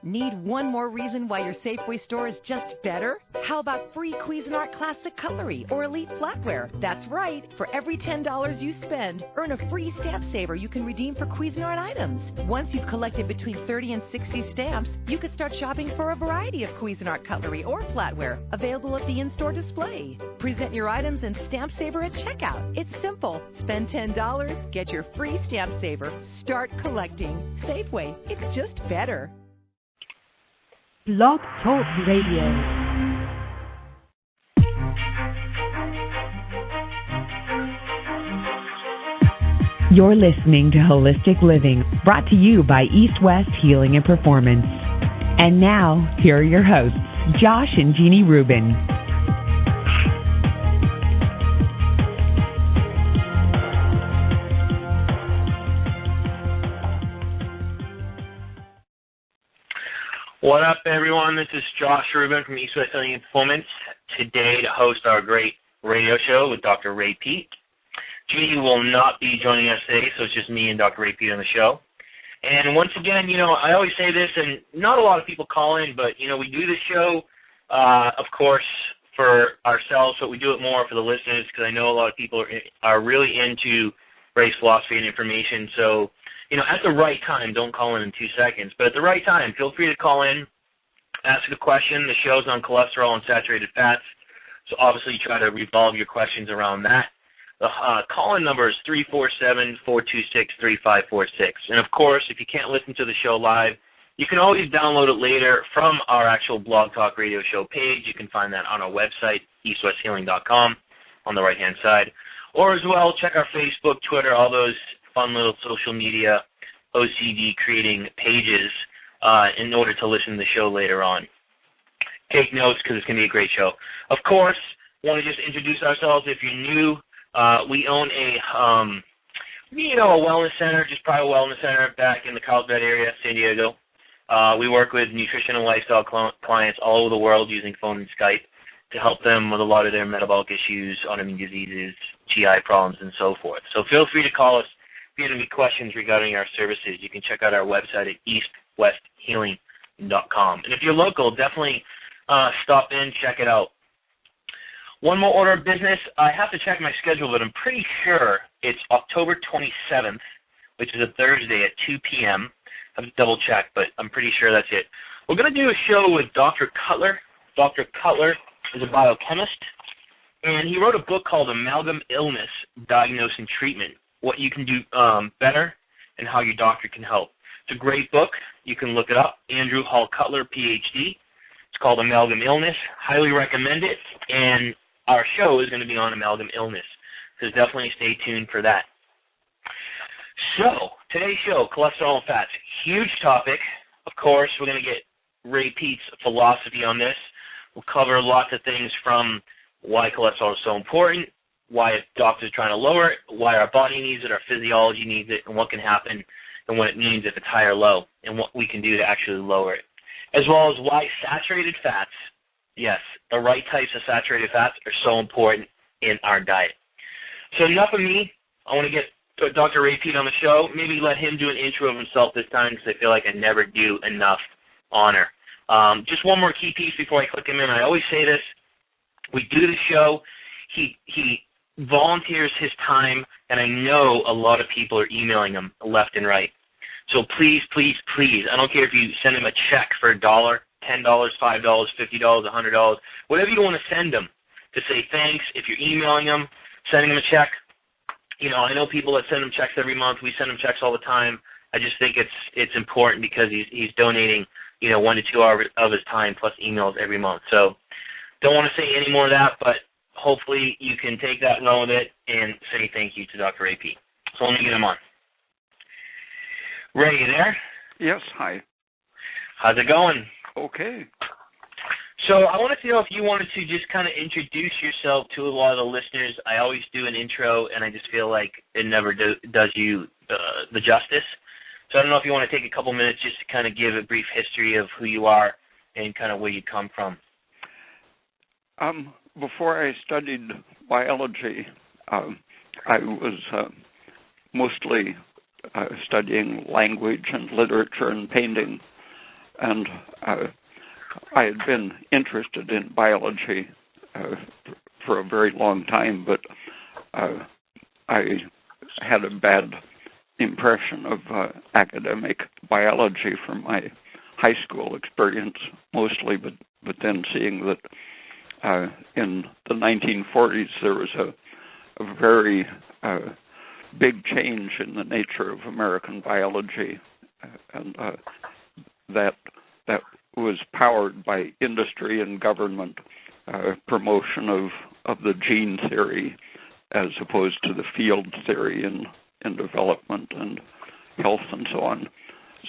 Need one more reason why your Safeway store is just better? How about free Cuisinart Classic Cutlery or Elite Flatware? That's right. For every $10 you spend, earn a free stamp saver you can redeem for Cuisinart items. Once you've collected between 30 and 60 stamps, you could start shopping for a variety of Cuisinart cutlery or flatware available at the in-store display. Present your items and stamp saver at checkout. It's simple. Spend $10, get your free stamp saver. Start collecting. Safeway. It's just better. Blog Talk Radio. You're listening to Holistic Living, brought to you by East West Healing and Performance. And now, here are your hosts, Josh and Jeannie Rubin. What up, everyone? This is Josh Rubin from East West Healing and Performance, today to host our great radio show with Dr. Ray Peat. Jeannie will not be joining us today, so it's just me and Dr. Ray Peat on the show. And once again, I always say this, and not a lot of people call in, but, we do this show, of course, for ourselves, but we do it more for the listeners because I know a lot of people are really into race philosophy and information, so at the right time, don't call in 2 seconds, but at the right time, feel free to call in, ask a question. The show's on cholesterol and saturated fats, so obviously try to revolve your questions around that. The call-in number is 347-426-3546. And, of course, if you can't listen to the show live, you can always download it later from our actual Blog Talk Radio show page. You can find that on our website, eastwesthealing.com, on the right-hand side. Or as well, check our Facebook, Twitter, all those fun little social media OCD creating pages in order to listen to the show later on. Take notes because it's going to be a great show. Of course, want to just introduce ourselves. If you're new, we own a wellness center, just private wellness center back in the Carlsbad area, San Diego. We work with nutrition and lifestyle clients all over the world using phone and Skype to help them with a lot of their metabolic issues, autoimmune diseases, GI problems, and so forth. So feel free to call us. If you have any questions regarding our services, you can check out our website at eastwesthealing.com. And if you're local, definitely stop in, check it out. One more order of business. I have to check my schedule, but I'm pretty sure it's October 27th, which is a Thursday at 2 p.m. I have to double check, but I'm pretty sure that's it. We're going to do a show with Dr. Cutler. Dr. Cutler is a biochemist, and he wrote a book called Amalgam Illness, Diagnosis and Treatment, What You Can Do Better and How Your Doctor Can Help. It's a great book. You can look it up. Andrew Hall Cutler, Ph.D. It's called Amalgam Illness. Highly recommend it, and our show is going to be on amalgam illness, so definitely stay tuned for that. So, today's show, cholesterol and fats, huge topic. Of course, we're going to get Ray Peat's philosophy on this. We'll cover lots of things from why cholesterol is so important, why a doctor's trying to lower it, why our body needs it, our physiology needs it, and what can happen and what it means if it's high or low, and what we can do to actually lower it, as well as why saturated fats, yes, the right types of saturated fats are so important in our diet. So enough of me. I want to get Dr. Ray Peat on the show. Maybe let him do an intro of himself this time because I feel like I never do enough honor. Just one more key piece before I click him in. I always say this. We do the show. He volunteers his time, and I know a lot of people are emailing him left and right. So please, please, please, I don't care if you send him a check for $1, $10, $5, $50, $100, whatever you want to send him to say thanks. If you're emailing him, sending him a check, I know people that send him checks every month. We send him checks all the time. I just think it's important because he's donating, 1 to 2 hours of his time plus emails every month. So don't want to say any more of that, but hopefully you can take that and run with it and say thank you to Dr. Ray Peat. So let me get him on. Ray, you there? Yes, hi. How's it going? Okay. So I wanted to know if you wanted to just kind of introduce yourself to a lot of the listeners. I always do an intro, and I just feel like it never does you the justice. So I don't know if you want to take a couple minutes just to kind of give a brief history of who you are and kind of where you come from. Before I studied biology, I was mostly studying language and literature and painting. and I had been interested in biology for a very long time, but I had a bad impression of academic biology from my high school experience mostly, but then seeing that in the 1940s there was a very big change in the nature of American biology, and that was powered by industry and government promotion of the gene theory as opposed to the field theory in development and health and so on.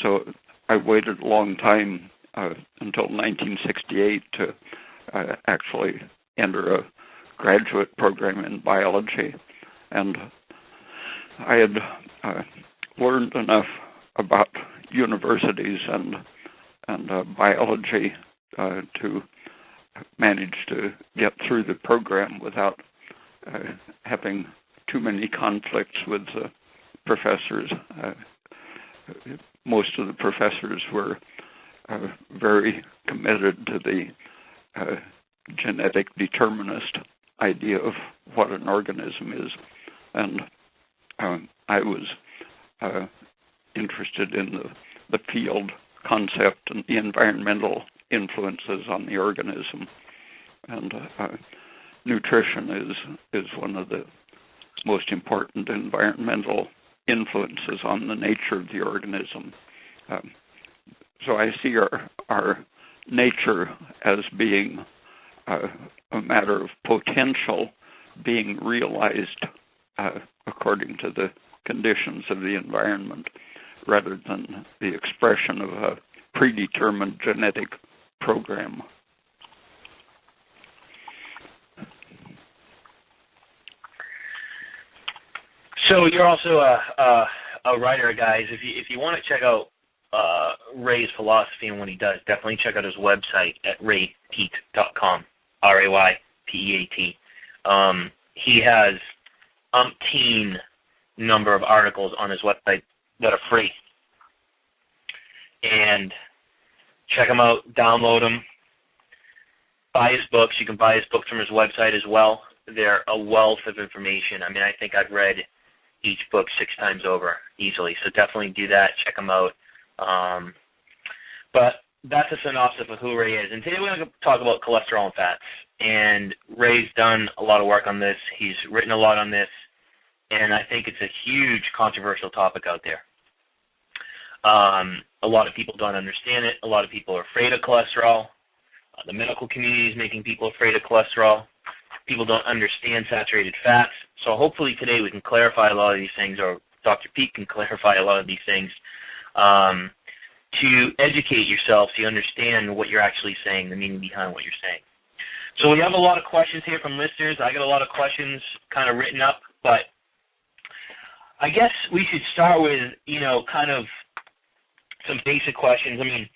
So I waited a long time until 1968 to actually enter a graduate program in biology, and I had learned enough about universities and biology to manage to get through the program without having too many conflicts with the professors. Most of the professors were very committed to the genetic determinist idea of what an organism is, and I was interested in the field concept and the environmental influences on the organism, and nutrition is one of the most important environmental influences on the nature of the organism. So I see our nature as being a matter of potential being realized according to the conditions of the environment, rather than the expression of a predetermined genetic program. So you're also a writer, guys. If you want to check out Ray's philosophy and what he does, definitely check out his website at raypeat.com, RAYPEAT. He has umpteen number of articles on his website that are free. And check them out, download them, buy his books. You can buy his books from his website as well. They're a wealth of information. I mean, I think I've read each book 6 times over easily, so definitely do that. Check them out. But that's a synopsis of who Ray is. And today we're going to talk about cholesterol and fats. And Ray's done a lot of work on this. He's written a lot on this. And I think it's a huge controversial topic out there. A lot of people don't understand it. A lot of people are afraid of cholesterol. The medical community is making people afraid of cholesterol. People don't understand saturated fats. So hopefully today we can clarify a lot of these things, or Dr. Pete can clarify a lot of these things, to educate yourself so you understand what you're actually saying, the meaning behind what you're saying. So we have a lot of questions here from listeners. I got a lot of questions kind of written up, but I guess we should start with, kind of some basic questions. I mean,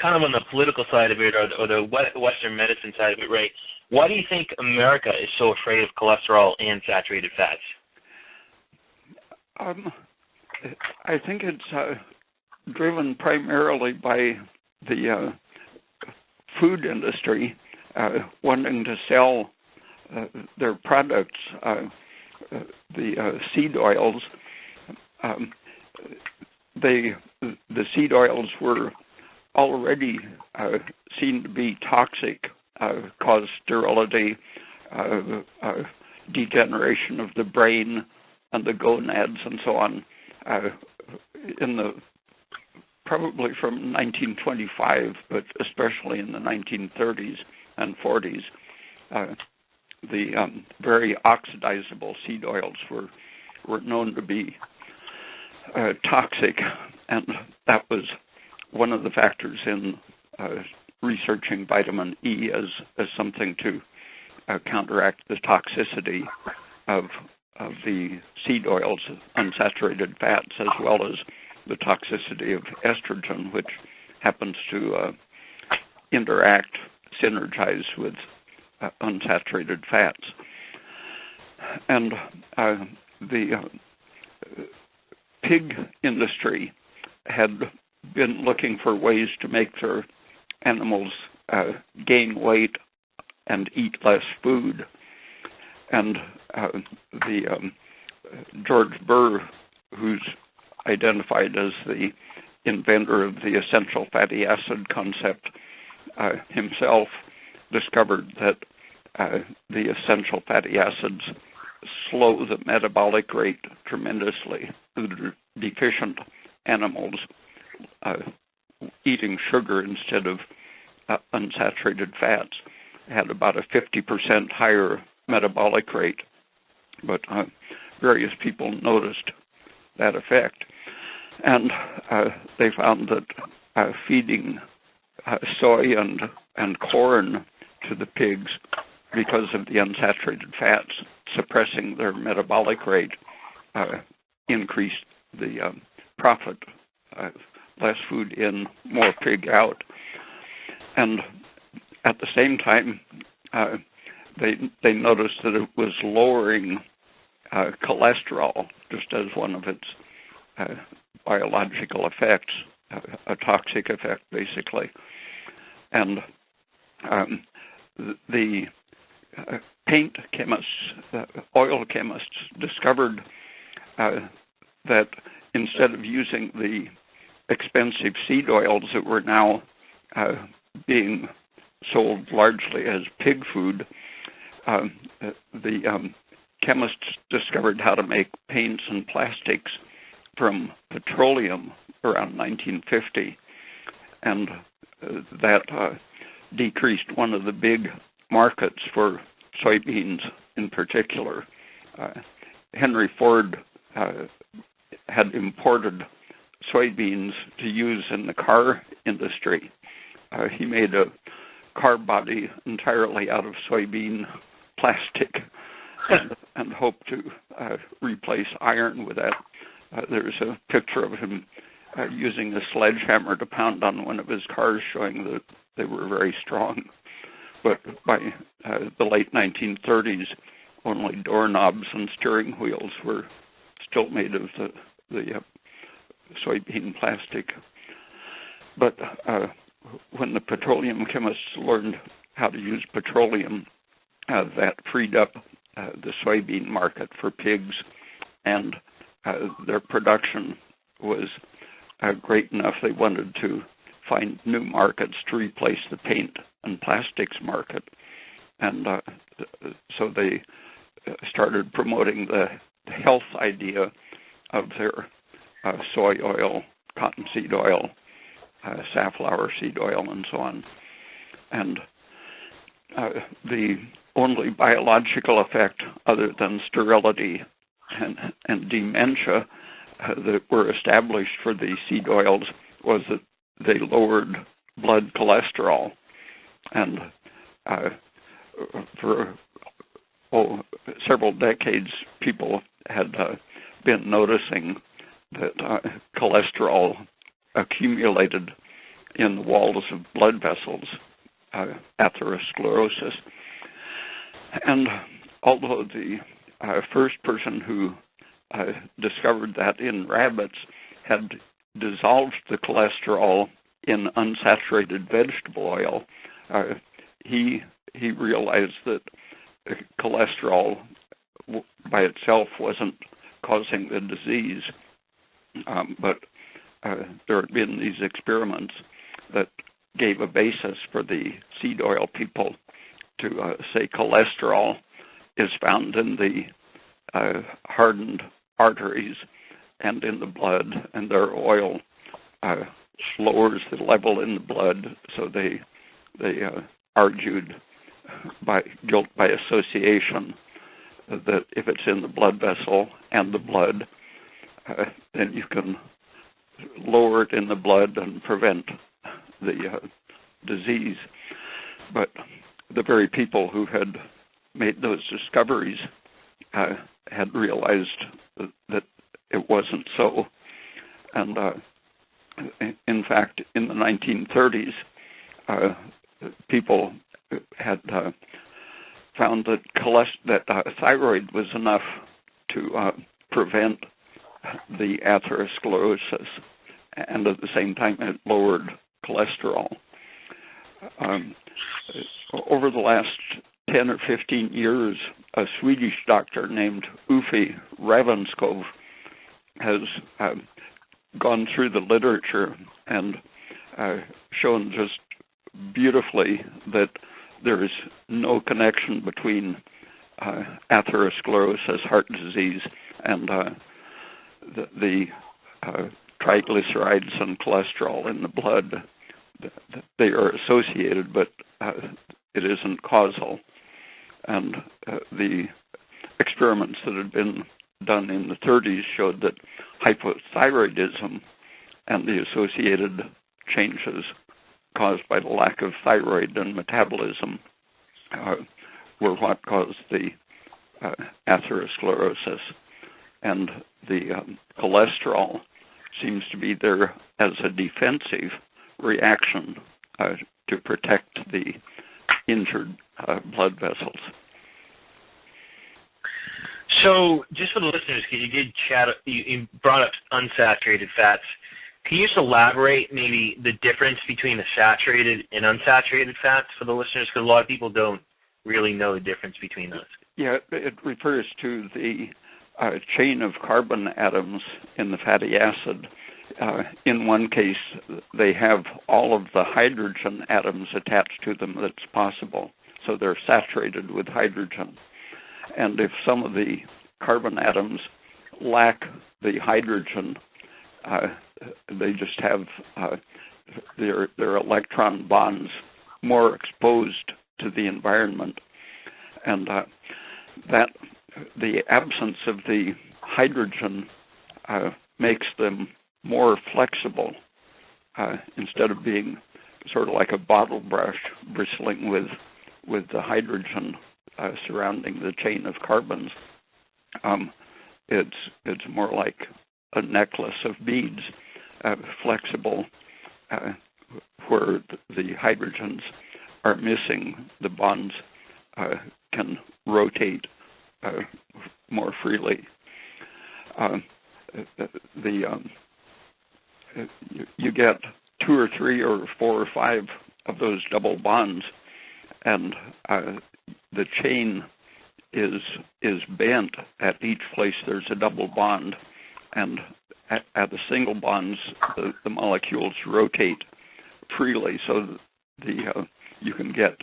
kind of on the political side of it, or the Western medicine side of it, Ray. Why do you think America is so afraid of cholesterol and saturated fats? I think it's driven primarily by the food industry wanting to sell their products. The seed oils, the seed oils were already seen to be toxic, cause sterility, degeneration of the brain and the gonads and so on. Probably from 1925, but especially in the 1930s and 40s, the very oxidizable seed oils were known to be toxic, and that was one of the factors in researching vitamin E as something to counteract the toxicity of the seed oils, unsaturated fats, as well as the toxicity of estrogen, which happens to synergize with unsaturated fats. And the pig industry had been looking for ways to make their animals gain weight and eat less food. And George Burr, who's identified as the inventor of the essential fatty acid concept, himself discovered that the essential fatty acids slow the metabolic rate tremendously. The deficient animals eating sugar instead of unsaturated fats had about a 50% higher metabolic rate, but various people noticed that effect. And they found that feeding soy and corn to the pigs, because of the unsaturated fats suppressing their metabolic rate, increased the profit. Less food in, more pig out. And at the same time, they noticed that it was lowering cholesterol, just as one of its biological effects, a toxic effect, basically. And the paint chemists, oil chemists, discovered that instead of using the expensive seed oils that were now being sold largely as pig food, the chemists discovered how to make paints and plastics from petroleum around 1950, and that decreased one of the big markets for soybeans in particular. Henry Ford had imported soybeans to use in the car industry. He made a car body entirely out of soybean plastic and hoped to replace iron with that. There's a picture of him using a sledgehammer to pound on one of his cars, showing that they were very strong. But by the late 1930s, only doorknobs and steering wheels were still made of the soybean plastic. But when the petroleum chemists learned how to use petroleum, that freed up the soybean market for pigs, and their production was great enough they wanted to find new markets to replace the paint and plastics market. And so they started promoting the health idea of their soy oil, cottonseed oil, safflower seed oil, and so on. And the only biological effect other than sterility and dementia that were established for the seed oils was that they lowered blood cholesterol. And for several decades, people had been noticing that cholesterol accumulated in the walls of blood vessels, atherosclerosis. And although the first person who discovered that in rabbits had dissolved the cholesterol in unsaturated vegetable oil, he realized that cholesterol by itself wasn't causing the disease, but there had been these experiments that gave a basis for the seed oil people to say cholesterol is found in the hardened arteries and in the blood, and their oil lowers the level in the blood. So they argued by guilt by association that if it's in the blood vessel and the blood, then you can lower it in the blood and prevent the disease. But the very people who had made those discoveries had realized that it wasn't so. And in fact, in the 1930s, people had found that thyroid was enough to prevent the atherosclerosis, and at the same time it lowered cholesterol. Over the last 10 or 15 years, a Swedish doctor named Uffe Ravenskov has gone through the literature and shown just beautifully that there is no connection between atherosclerosis, heart disease, and the triglycerides and cholesterol in the blood. They are associated, but it isn't causal. And the experiments that had been done in the 30s showed that hypothyroidism and the associated changes caused by the lack of thyroid and metabolism were what caused the atherosclerosis. And the cholesterol seems to be there as a defensive reaction to protect the injured blood vessels. So, just for the listeners, because you did you brought up unsaturated fats. Can you just elaborate maybe the difference between the saturated and unsaturated fats for the listeners? Because a lot of people don't really know the difference between those. Yeah, it refers to the chain of carbon atoms in the fatty acid. In one case, they have all of the hydrogen atoms attached to them that's possible, so they're saturated with hydrogen. And if some of the carbon atoms lack the hydrogen, they just have their electron bonds more exposed to the environment. And that the absence of the hydrogen makes them more flexible instead of being sort of like a bottle brush bristling with the hydrogen surrounding the chain of carbons. It's more like a necklace of beads, flexible, where the hydrogens are missing. The bonds can rotate more freely. You get 2 or 3 or 4 or 5 of those double bonds, and the chain is bent at each place there's a double bond, and at the single bonds the molecules rotate freely, so you can get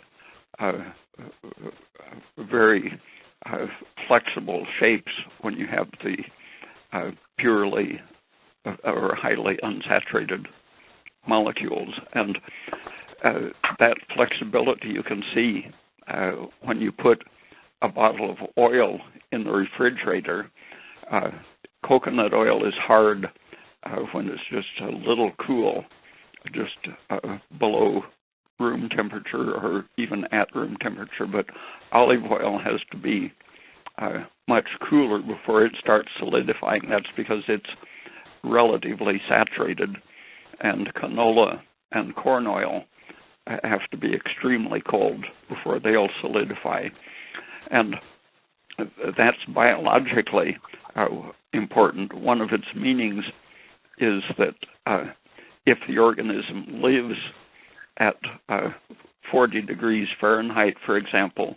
very flexible shapes when you have the purely or highly unsaturated molecules. And that flexibility you can see when you put a bottle of oil in the refrigerator. Coconut oil is hard when it's just a little cool, just below room temperature or even at room temperature, but olive oil has to be much cooler before it starts solidifying. That's because it's relatively saturated, and canola and corn oil have to be extremely cold before they'll solidify. And that's biologically important. One of its meanings is that if the organism lives at 40 degrees Fahrenheit, for example,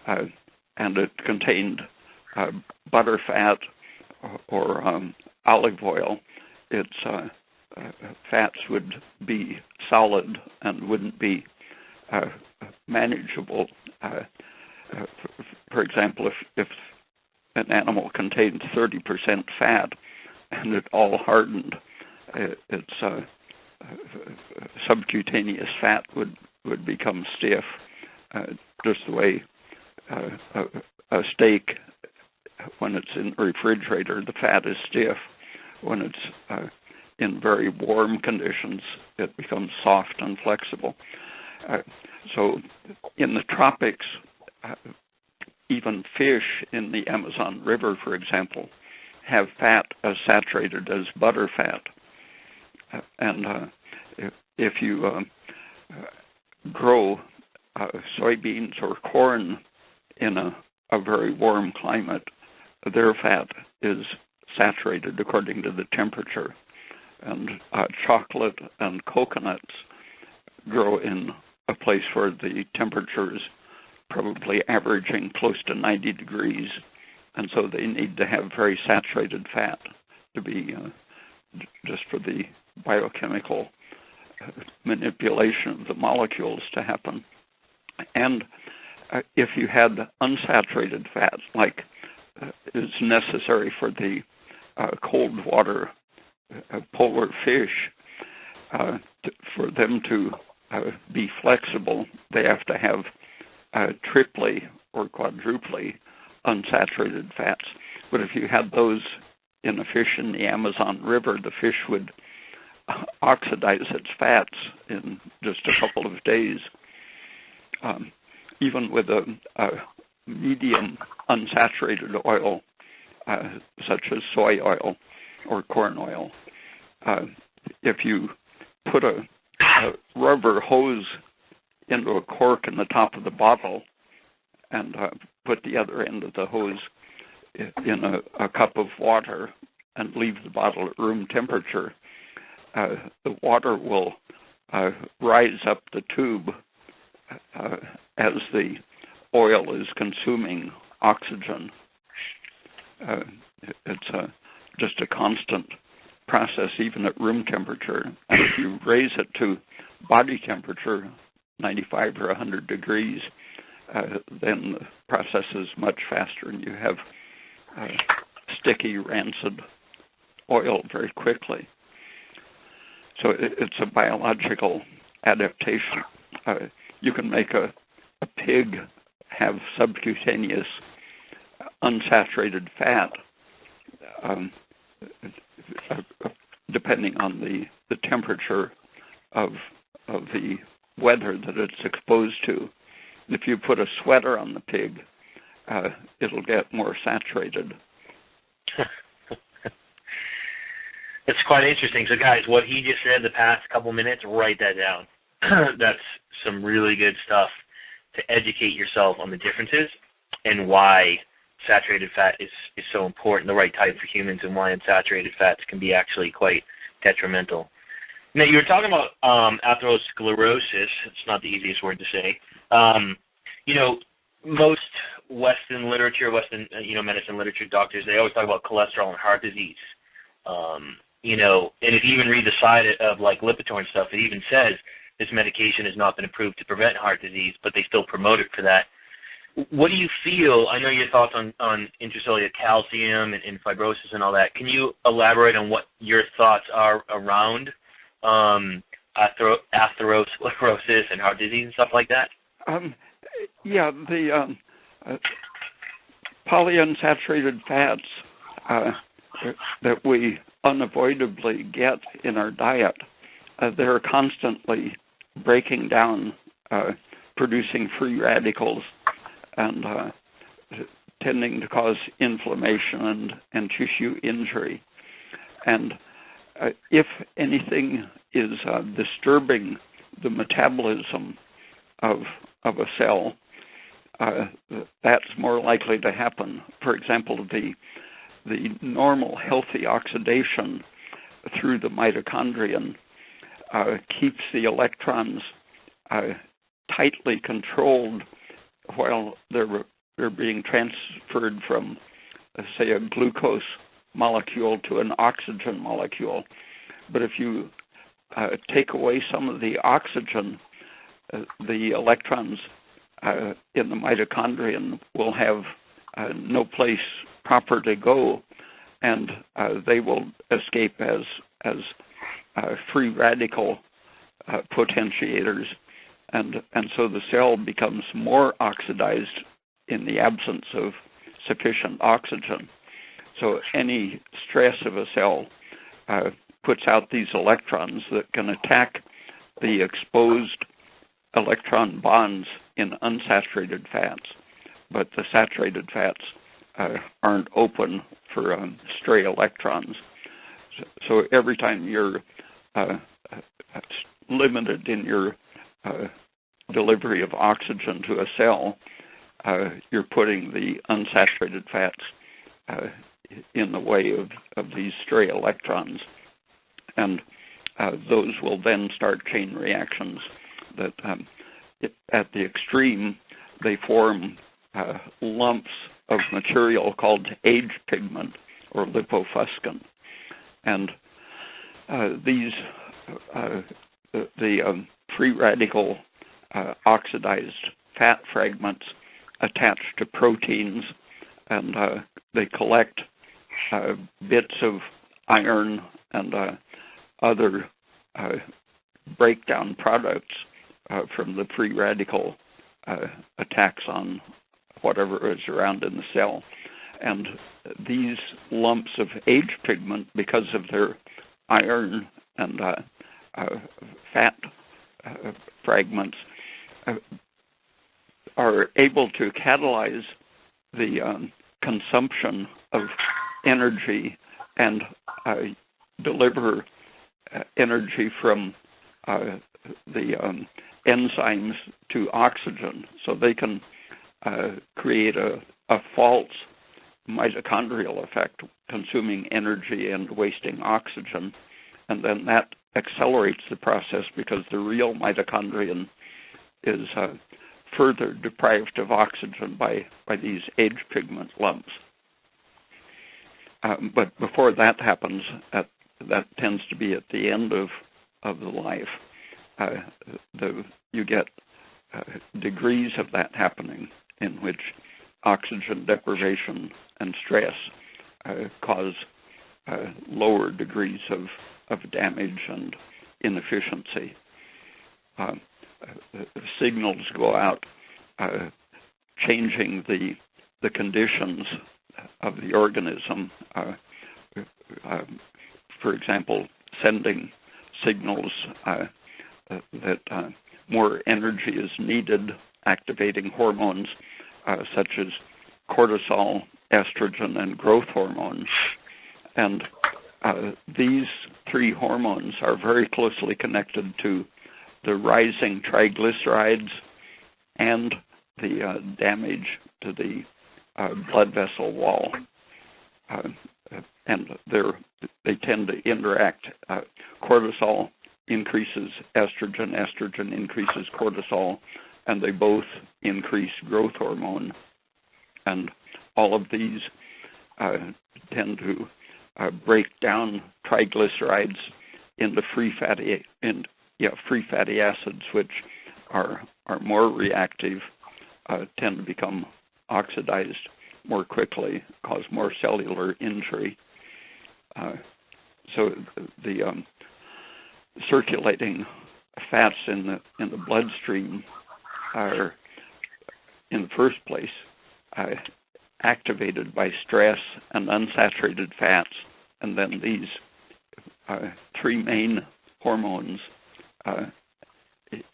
and it contained butter fat or olive oil, its fats would be solid and wouldn't be manageable. For example, if an animal contained 30% fat and it all hardened, its subcutaneous fat would become stiff, just the way a steak, when it's in the refrigerator, the fat is stiff. When it's in very warm conditions, it becomes soft and flexible. So in the tropics, even fish in the Amazon River, for example, have fat as saturated as butter fat. And if you grow soybeans or corn in a very warm climate, their fat is saturated according to the temperature. and chocolate and coconuts grow in a place where the temperature is probably averaging close to 90 degrees, and so they need to have very saturated fat to be just for the biochemical manipulation of the molecules to happen. And if you had unsaturated fat, like is necessary for the cold water polar fish, for them to be flexible, they have to have triply or quadruply unsaturated fats. But if you had those in a fish in the Amazon River, the fish would oxidize its fats in just a couple of days. Even with a medium unsaturated oil, such as soy oil or corn oil, if you put a rubber hose into a cork in the top of the bottle and put the other end of the hose in a cup of water and leave the bottle at room temperature, the water will rise up the tube as the oil is consuming oxygen. It's just a constant process, even at room temperature. And if you raise it to body temperature, 95 or 100 degrees, then the process is much faster, and you have sticky, rancid oil very quickly. So it's a biological adaptation. You can make a pig have subcutaneous unsaturated fat, depending on the temperature of the weather that it's exposed to. If you put a sweater on the pig, it'll get more saturated. It's quite interesting. So, guys, what he just said the past couple minutes, write that down. That's some really good stuff to educate yourself on the differences and why saturated fat is so important, the right type for humans, and why unsaturated fats can be actually quite detrimental. Now, you were talking about atherosclerosis. It's not the easiest word to say. Most Western literature, medicine literature, doctors, they always talk about cholesterol and heart disease. And if you even read the side of like Lipitor and stuff, it even says this medication has not been approved to prevent heart disease, but they still promote it for that. What do you feel? I know your thoughts on intracellular calcium and fibrosis and all that. Can you elaborate on what your thoughts are around atherosclerosis and heart disease and stuff like that? The polyunsaturated fats that we unavoidably get in our diet, they're constantly breaking down, producing free radicals, and tending to cause inflammation and tissue injury. And if anything is disturbing the metabolism of a cell, that's more likely to happen. For example, the normal healthy oxidation through the mitochondrion keeps the electrons tightly controlled while they're being transferred from, say, a glucose molecule to an oxygen molecule. But if you take away some of the oxygen, the electrons in the mitochondrion will have no place proper to go, and they will escape as free radical potentiators, and so the cell becomes more oxidized in the absence of sufficient oxygen. So any stress of a cell puts out these electrons that can attack the exposed electron bonds in unsaturated fats, but the saturated fats aren't open for stray electrons. So every time you're limited in your delivery of oxygen to a cell, you're putting the unsaturated fats in the way of these stray electrons. and those will then start chain reactions that at the extreme, they form lumps of material called age pigment or lipofuscin. And these, the free radical oxidized fat fragments attach to proteins, and they collect bits of iron and other breakdown products from the free radical attacks on whatever is around in the cell. And these lumps of age pigment, because of their iron and fat fragments, are able to catalyze the consumption of energy and deliver energy from the enzymes to oxygen. So they can create a false mitochondrial effect, consuming energy and wasting oxygen. And then that accelerates the process because the real mitochondrion is further deprived of oxygen by these age pigment lumps. But before that happens, that tends to be at the end of the life. You get degrees of that happening in which oxygen deprivation and stress cause lower degrees of damage and inefficiency. Signals go out changing the conditions of the organism. For example, sending signals that more energy is needed, activating hormones such as cortisol, estrogen, and growth hormones. And these three hormones are very closely connected to the rising triglycerides and the damage to the blood vessel wall. And they tend to interact. Cortisol increases estrogen, estrogen increases cortisol, and they both increase growth hormone. And all of these tend to break down triglycerides into free fatty acids, which are more reactive, tend to become oxidized more quickly, cause more cellular injury. So the circulating fats in the bloodstream are, in the first place, activated by stress and unsaturated fats, and then these three main hormones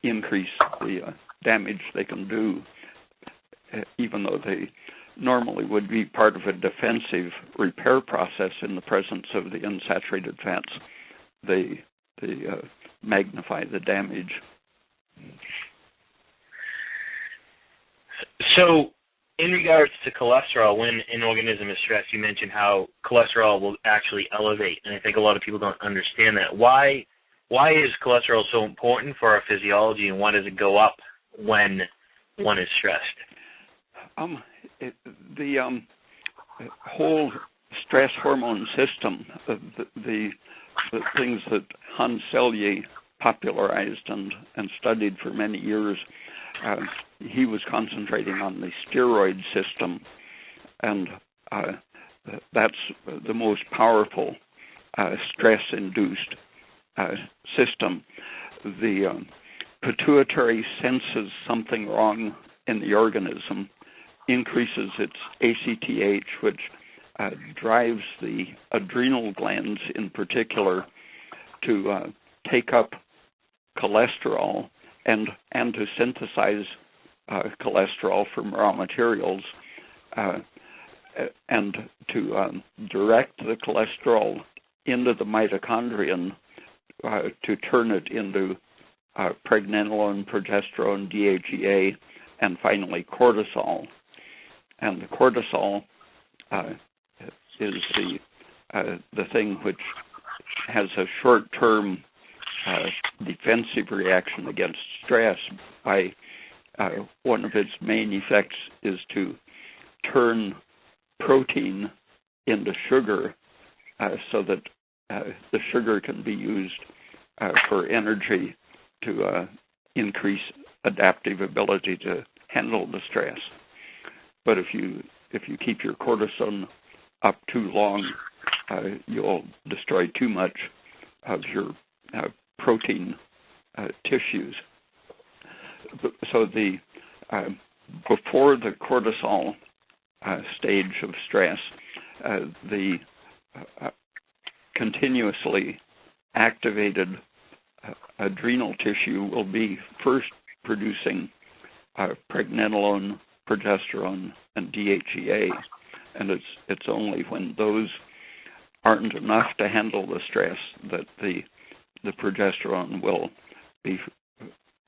increase the damage they can do, even though they normally would be part of a defensive repair process in the presence of the unsaturated fats. They magnify the damage. So, in regards to cholesterol, when an organism is stressed, you mentioned how cholesterol will actually elevate, and I think a lot of people don't understand that. Why is cholesterol so important for our physiology, and why does it go up when one is stressed? The whole stress hormone system, the things that Hans Selye popularized and studied for many years, he was concentrating on the steroid system, and that's the most powerful stress-induced system. The pituitary senses something wrong in the organism, increases its ACTH, which drives the adrenal glands in particular to take up cholesterol and to synthesize cholesterol from raw materials and to direct the cholesterol into the mitochondrion to turn it into pregnenolone, progesterone, DHEA, and finally cortisol. And the cortisol is the thing which has a short-term defensive reaction against stress by one of its main effects is to turn protein into sugar so that the sugar can be used for energy to increase adaptive ability to handle the stress. But if you keep your cortisone up too long, you'll destroy too much of your protein tissues. So the before the cortisol stage of stress, the continuously activated adrenal tissue will be first producing pregnenolone, progesterone, and DHEA, and it's only when those aren't enough to handle the stress that the progesterone will be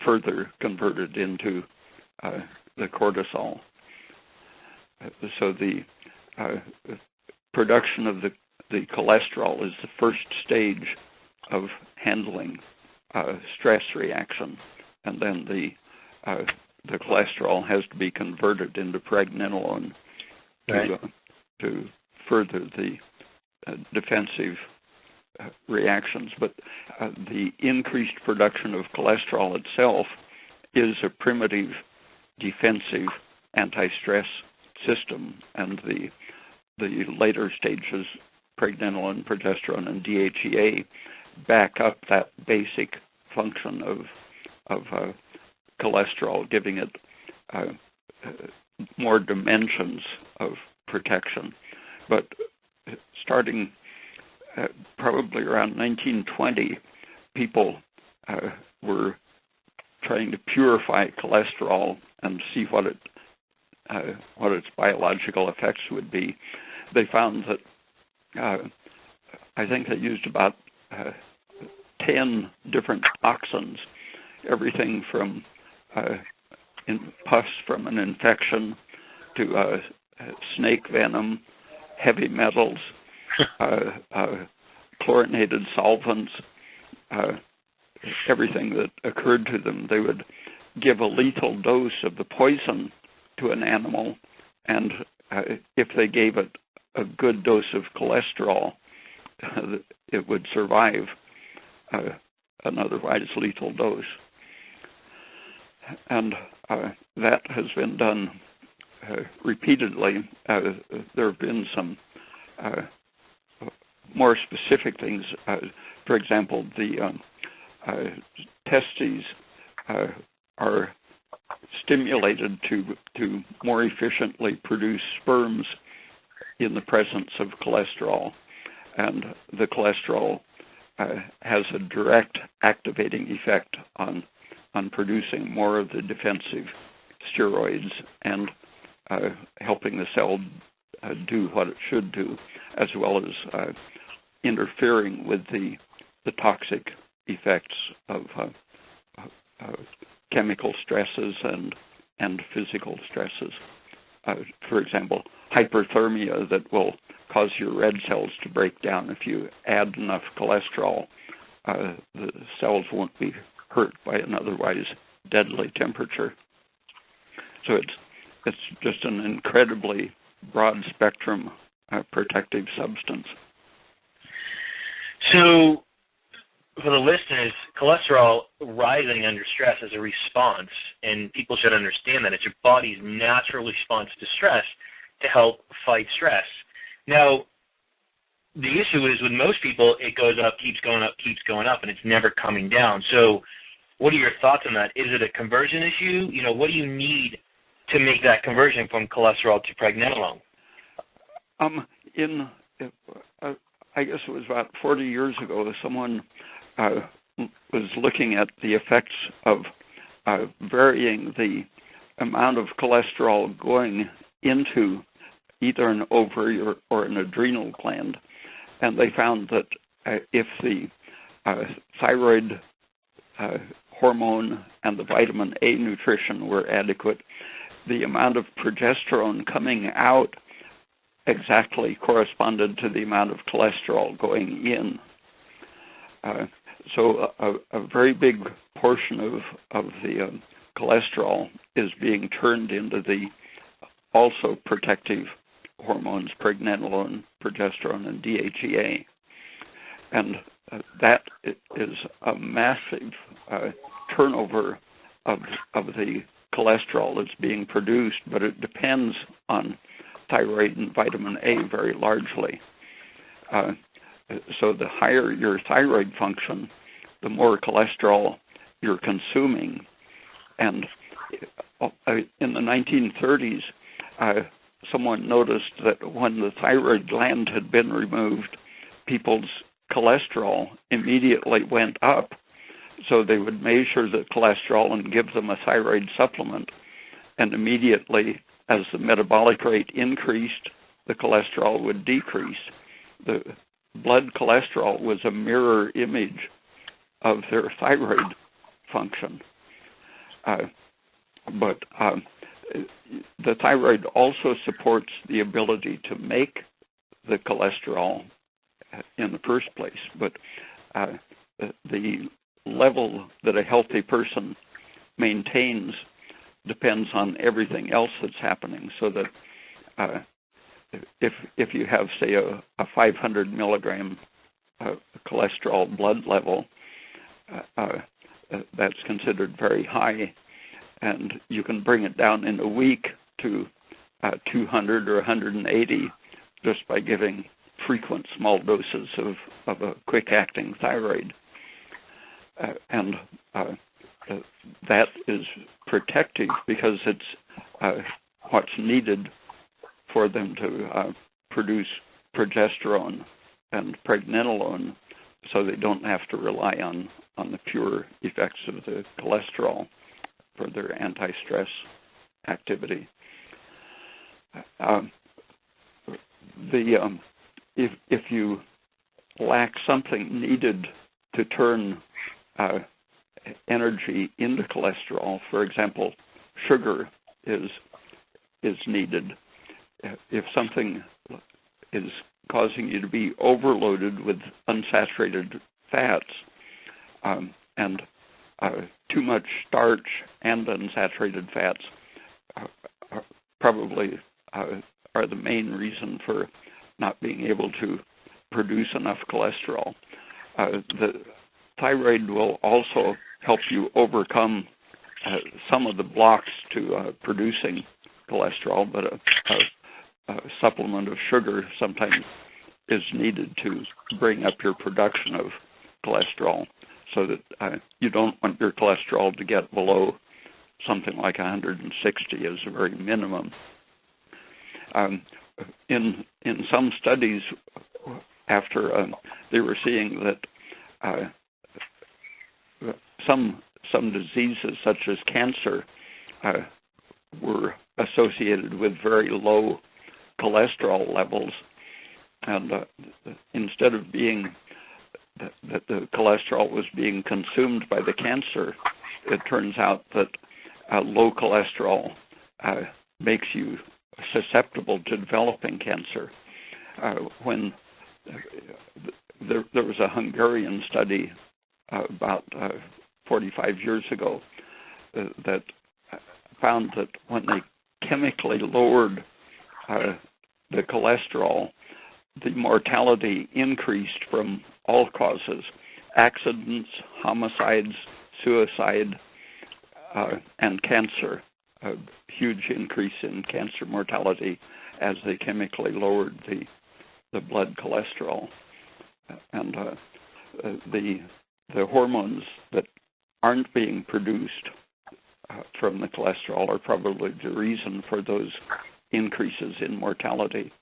further converted into the cortisol. So the production of the cholesterol is the first stage of handling stress reaction, and then the cholesterol has to be converted into pregnenolone to further the defensive reactions. But the increased production of cholesterol itself is a primitive defensive anti-stress system, and the later stages, pregnenolone, progesterone, and DHEA, back up that basic function of cholesterol, giving it more dimensions of protection. But starting probably around 1920, people were trying to purify cholesterol and see what its biological effects would be. They found that I think they used about 10 different toxins, everything from pus from an infection to snake venom, heavy metals, chlorinated solvents, everything that occurred to them. They would give a lethal dose of the poison to an animal, and if they gave it a good dose of cholesterol, it would survive an otherwise lethal dose. And that has been done repeatedly. There have been some more specific things. For example, the testes are stimulated to more efficiently produce sperms in the presence of cholesterol, and the cholesterol has a direct activating effect on producing more of the defensive steroids and helping the cell do what it should do, as well as interfering with the toxic effects of chemical stresses and physical stresses. For example, hyperthermia that will cause your red cells to break down. If you add enough cholesterol, the cells won't be hurt by an otherwise deadly temperature. So it's just an incredibly broad spectrum protective substance. So for the listeners, cholesterol rising under stress is a response, and people should understand that it's your body's natural response to stress to help fight stress. Now, the issue is with most people, it goes up, keeps going up, and it's never coming down. So what are your thoughts on that? Is it a conversion issue? You know, what do you need to make that conversion from cholesterol to pregnenolone? I guess it was about 40 years ago, someone was looking at the effects of varying the amount of cholesterol going into either an ovary or an adrenal gland, and they found that if the thyroid hormone and the vitamin A nutrition were adequate, the amount of progesterone coming out exactly corresponded to the amount of cholesterol going in. So a very big portion of the cholesterol is being turned into the also protective hormones, pregnenolone, progesterone, and DHEA. And that is a massive turnover of the cholesterol that's being produced, but it depends on thyroid and vitamin A very largely. So the higher your thyroid function, the more cholesterol you're consuming. And in the 1930s, someone noticed that when the thyroid gland had been removed, people's cholesterol immediately went up. So they would measure the cholesterol and give them a thyroid supplement, and immediately, as the metabolic rate increased, the cholesterol would decrease. The blood cholesterol was a mirror image of their thyroid function. But the thyroid also supports the ability to make the cholesterol in the first place. But the level that a healthy person maintains depends on everything else that's happening. So that if you have, say, a 500 milligram cholesterol blood level, that's considered very high, and you can bring it down in a week to 200 or 180 just by giving frequent small doses of a quick-acting thyroid. And that is protective because it's what's needed for them to produce progesterone and pregnenolone, so they don't have to rely on the pure effects of the cholesterol for their anti-stress activity. If you lack something needed to turn energy into cholesterol, for example, sugar is needed. If something is causing you to be overloaded with unsaturated fats, and too much starch and unsaturated fats probably are the main reason for not being able to produce enough cholesterol. The thyroid will also help you overcome some of the blocks to producing cholesterol, but a supplement of sugar sometimes is needed to bring up your production of cholesterol, so that you don't want your cholesterol to get below something like 160 as a very minimum. In some studies, after they were seeing that some diseases such as cancer were associated with very low cholesterol levels, and instead of being that the cholesterol was being consumed by the cancer, it turns out that low cholesterol makes you susceptible to developing cancer. When there was a Hungarian study about 45 years ago that found that when they chemically lowered the cholesterol, the mortality increased from all causes: accidents, homicides, suicide, and cancer. A huge increase in cancer mortality as they chemically lowered the blood cholesterol. And the hormones that aren't being produced from the cholesterol are probably the reason for those increases in mortality.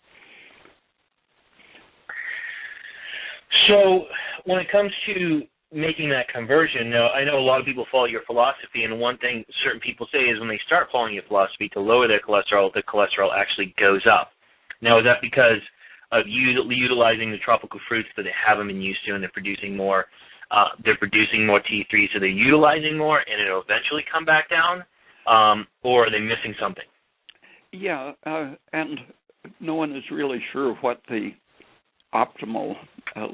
So when it comes to making that conversion, now I know a lot of people follow your philosophy, and one thing certain people say is when they start following your philosophy to lower their cholesterol, the cholesterol actually goes up. Now, is that because of utilizing the tropical fruits that they haven't been used to, and they're producing more T3, so they're utilizing more, and it'll eventually come back down, or are they missing something? Yeah, and no one is really sure what the optimal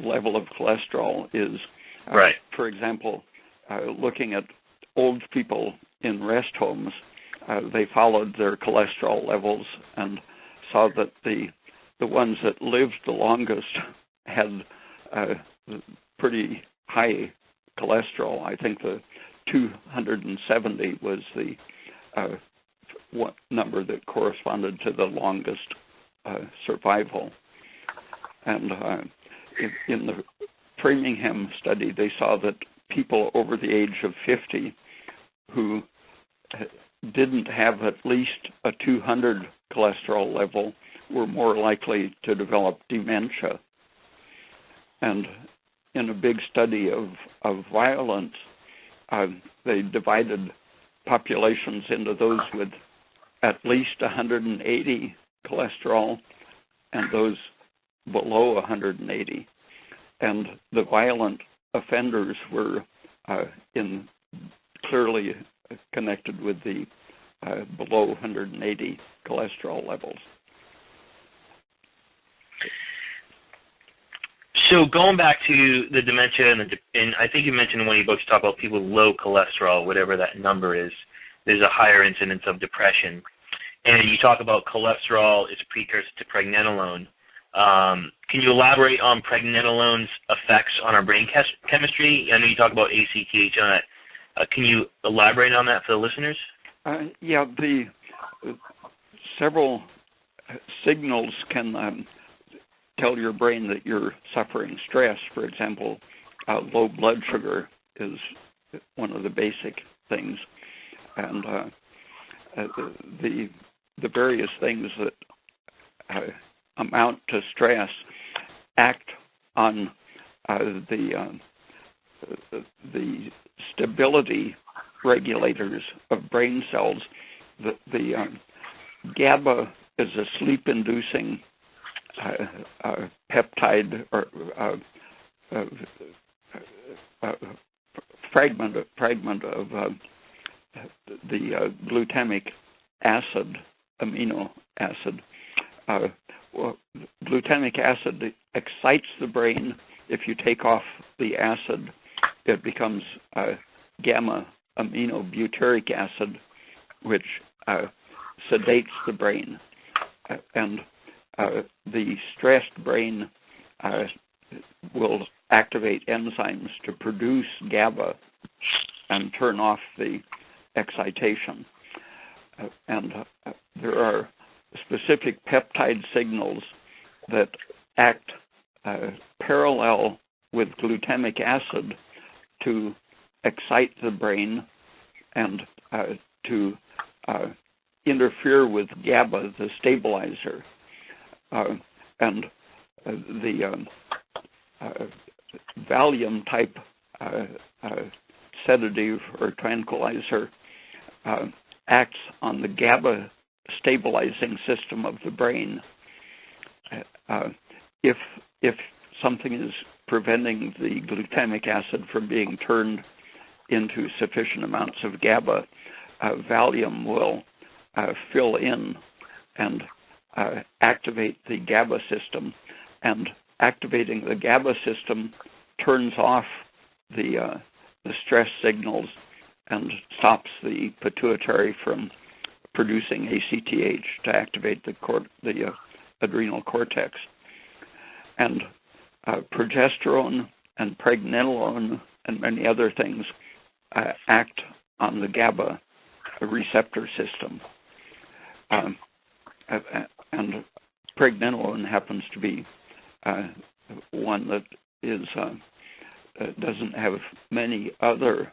level of cholesterol is. Right. For example, looking at old people in rest homes, they followed their cholesterol levels and saw that the ones that lived the longest had pretty high cholesterol. I think the 270 was the number that corresponded to the longest survival. And in the Framingham study, they saw that people over the age of 50 who didn't have at least a 200 cholesterol level were more likely to develop dementia. And in a big study of violence, they divided populations into those with at least 180 cholesterol and those below 180. And the violent offenders were clearly connected with the below 180 cholesterol levels. So going back to the dementia, and I think you mentioned in one of your books, you talk about people with low cholesterol, whatever that number is, there's a higher incidence of depression. And you talk about cholesterol is a precursor to pregnenolone. Can you elaborate on pregnenolone's effects on our brain chemistry? I know you talk about ACTH on it. Can you elaborate on that for the listeners? Yeah, the several signals can tell your brain that you're suffering stress. For example, low blood sugar is one of the basic things, and the various things that amount to stress act on the stability regulators of brain cells. The GABA is a sleep-inducing peptide or fragment of the glutamic acid, amino acid. Glutamic acid excites the brain. If you take off the acid, it becomes gamma aminobutyric acid, which sedates the brain. And the stressed brain will activate enzymes to produce GABA and turn off the excitation. And there are specific peptide signals that act parallel with glutamic acid to excite the brain and to interfere with GABA, the stabilizer. And the Valium-type sedative or tranquilizer acts on the GABA stabilizing system of the brain. If something is preventing the glutamic acid from being turned into sufficient amounts of GABA, Valium will fill in and activate the GABA system, and activating the GABA system turns off the stress signals and stops the pituitary from producing ACTH to activate the adrenal cortex. And progesterone and pregnenolone and many other things act on the GABA receptor system. And pregnenolone happens to be one that is doesn't have many other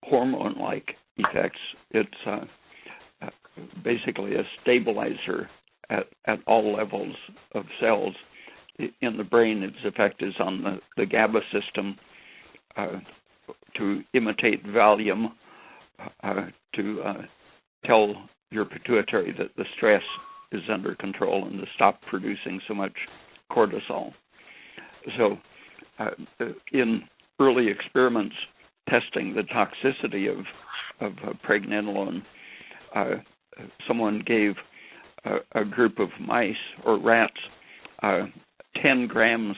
hormone-like effects. It's basically a stabilizer at all levels of cells. In the brain, its effect is on the GABA system to imitate Valium, to tell your pituitary that the stress is under control and to stop producing so much cortisol. So in early experiments testing the toxicity of pregnenolone, someone gave a group of mice or rats 10 grams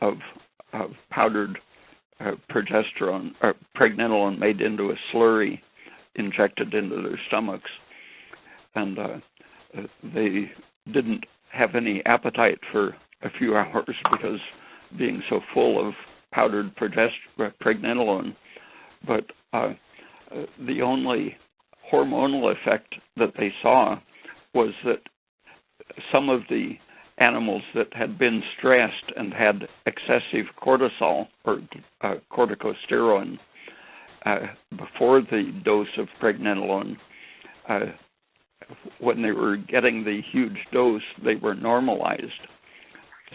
of powdered progesterone or pregnenolone made into a slurry injected into their stomachs, and they didn't have any appetite for a few hours because being so full of powdered pregnenolone. But the only hormonal effect that they saw was that some of the animals that had been stressed and had excessive cortisol or corticosteroid before the dose of pregnenolone, when they were getting the huge dose, they were normalized.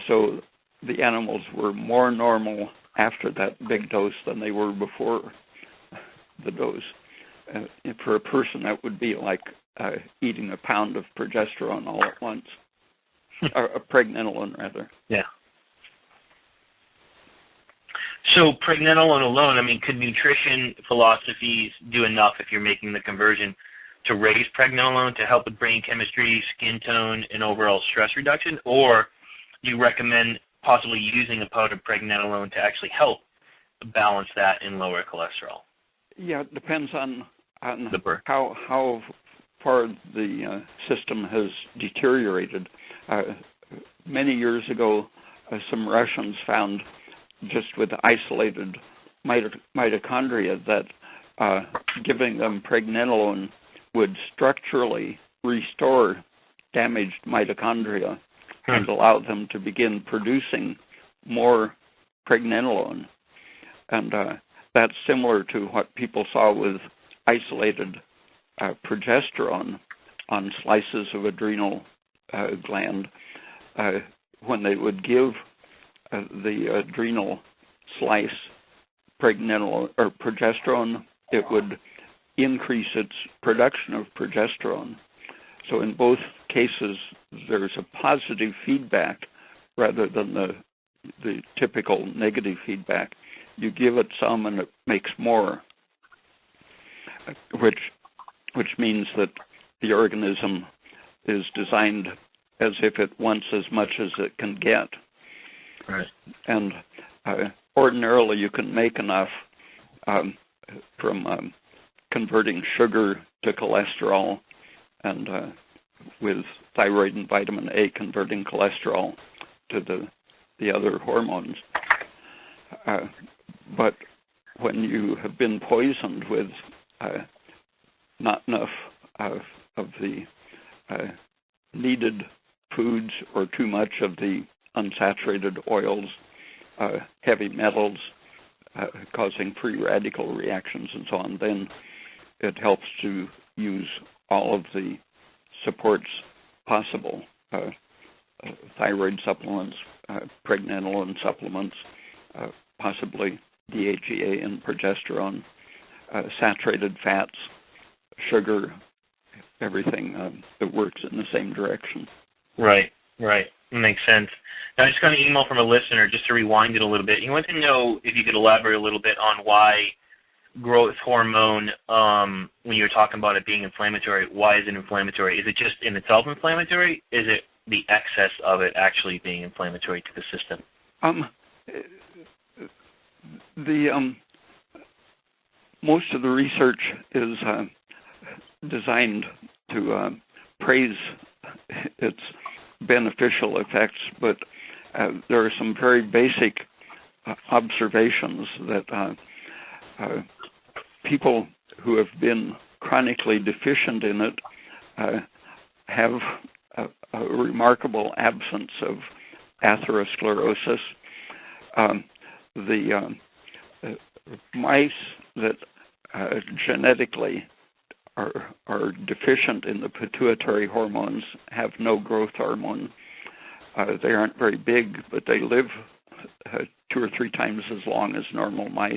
So the animals were more normal after that big dose than they were before the dose. For a person, that would be like eating a pound of progesterone all at once, or pregnenolone rather. Yeah. So pregnenolone alone, I mean, could nutrition philosophies do enough if you're making the conversion to raise pregnenolone to help with brain chemistry, skin tone, and overall stress reduction? Or do you recommend possibly using a powdered pregnenolone to actually help balance that and lower cholesterol? Yeah, it depends on the birth. how far the system has deteriorated. Many years ago, some Russians found just with isolated mitochondria that giving them pregnenolone would structurally restore damaged mitochondria and allow them to begin producing more pregnenolone. And that's similar to what people saw with isolated progesterone on slices of adrenal gland. When they would give the adrenal slice pregnenolone or progesterone, it would increase its production of progesterone. So in both cases, there's a positive feedback rather than the typical negative feedback. You give it some and it makes more, which means that the organism is designed as if it wants as much as it can get. Right. And ordinarily you can make enough from converting sugar to cholesterol, and with thyroid and vitamin A converting cholesterol to the other hormones. But when you have been poisoned with not enough of the needed foods or too much of the unsaturated oils, heavy metals, causing free radical reactions and so on, then it helps to use all of the supports possible, thyroid supplements, pregnenolone supplements, possibly DHEA and progesterone, saturated fats, sugar, everything that works in the same direction. Right. Makes sense. Now, I just got an email from a listener, just to rewind it a little bit. He wanted to know if you could elaborate a little bit on why growth hormone, when you're talking about it being inflammatory, why is it inflammatory? Is it just in itself inflammatory? Is it the excess of it actually being inflammatory to the system? Most of the research is designed to praise its beneficial effects, but there are some very basic observations that people who have been chronically deficient in it have a remarkable absence of atherosclerosis. The mice that genetically are deficient in the pituitary hormones have no growth hormone. They aren't very big, but they live 2 or 3 times as long as normal mice.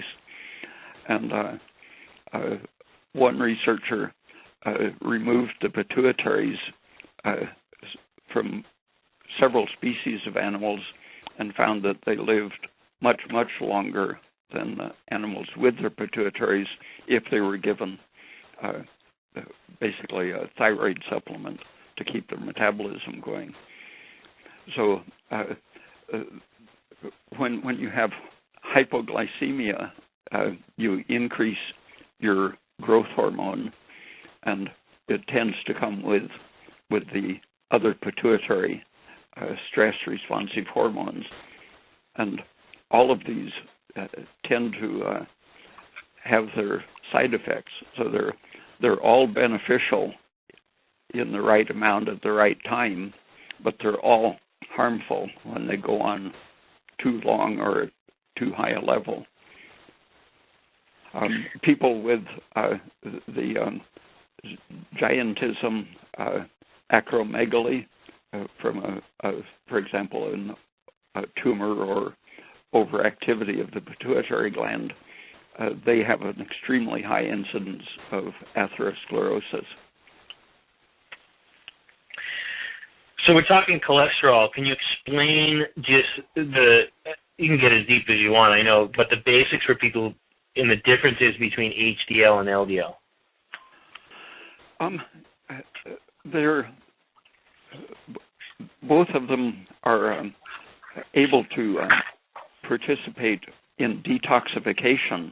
And one researcher removed the pituitaries from several species of animals and found that they lived much, much longer than animals with their pituitaries if they were given basically a thyroid supplement to keep their metabolism going. So when you have hypoglycemia, you increase your growth hormone, and it tends to come with the other pituitary stress-responsive hormones. And all of these tend to have their side effects. So they're all beneficial in the right amount at the right time, but they're all harmful when they go on too long or at too high a level. People with the giantism, acromegaly, from for example, a tumor or overactivity of the pituitary gland, they have an extremely high incidence of atherosclerosis. So we're talking cholesterol. Can you explain just you can get as deep as you want, I know, but the basics for people in the differences between HDL and LDL? Both of them are able to participate in detoxification.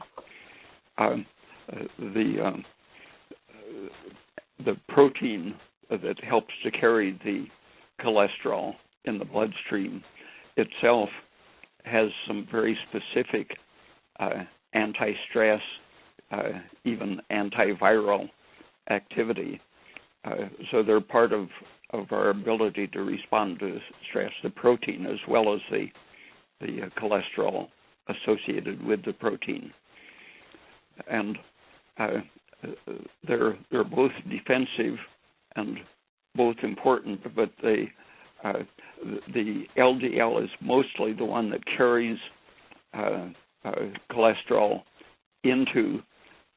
The protein that helps to carry the cholesterol in the bloodstream itself has some very specific anti-stress, even antiviral activity. So they're part of our ability to respond to stress, the protein as well as the cholesterol associated with the protein. And they're both defensive and both important, but the LDL is mostly the one that carries cholesterol into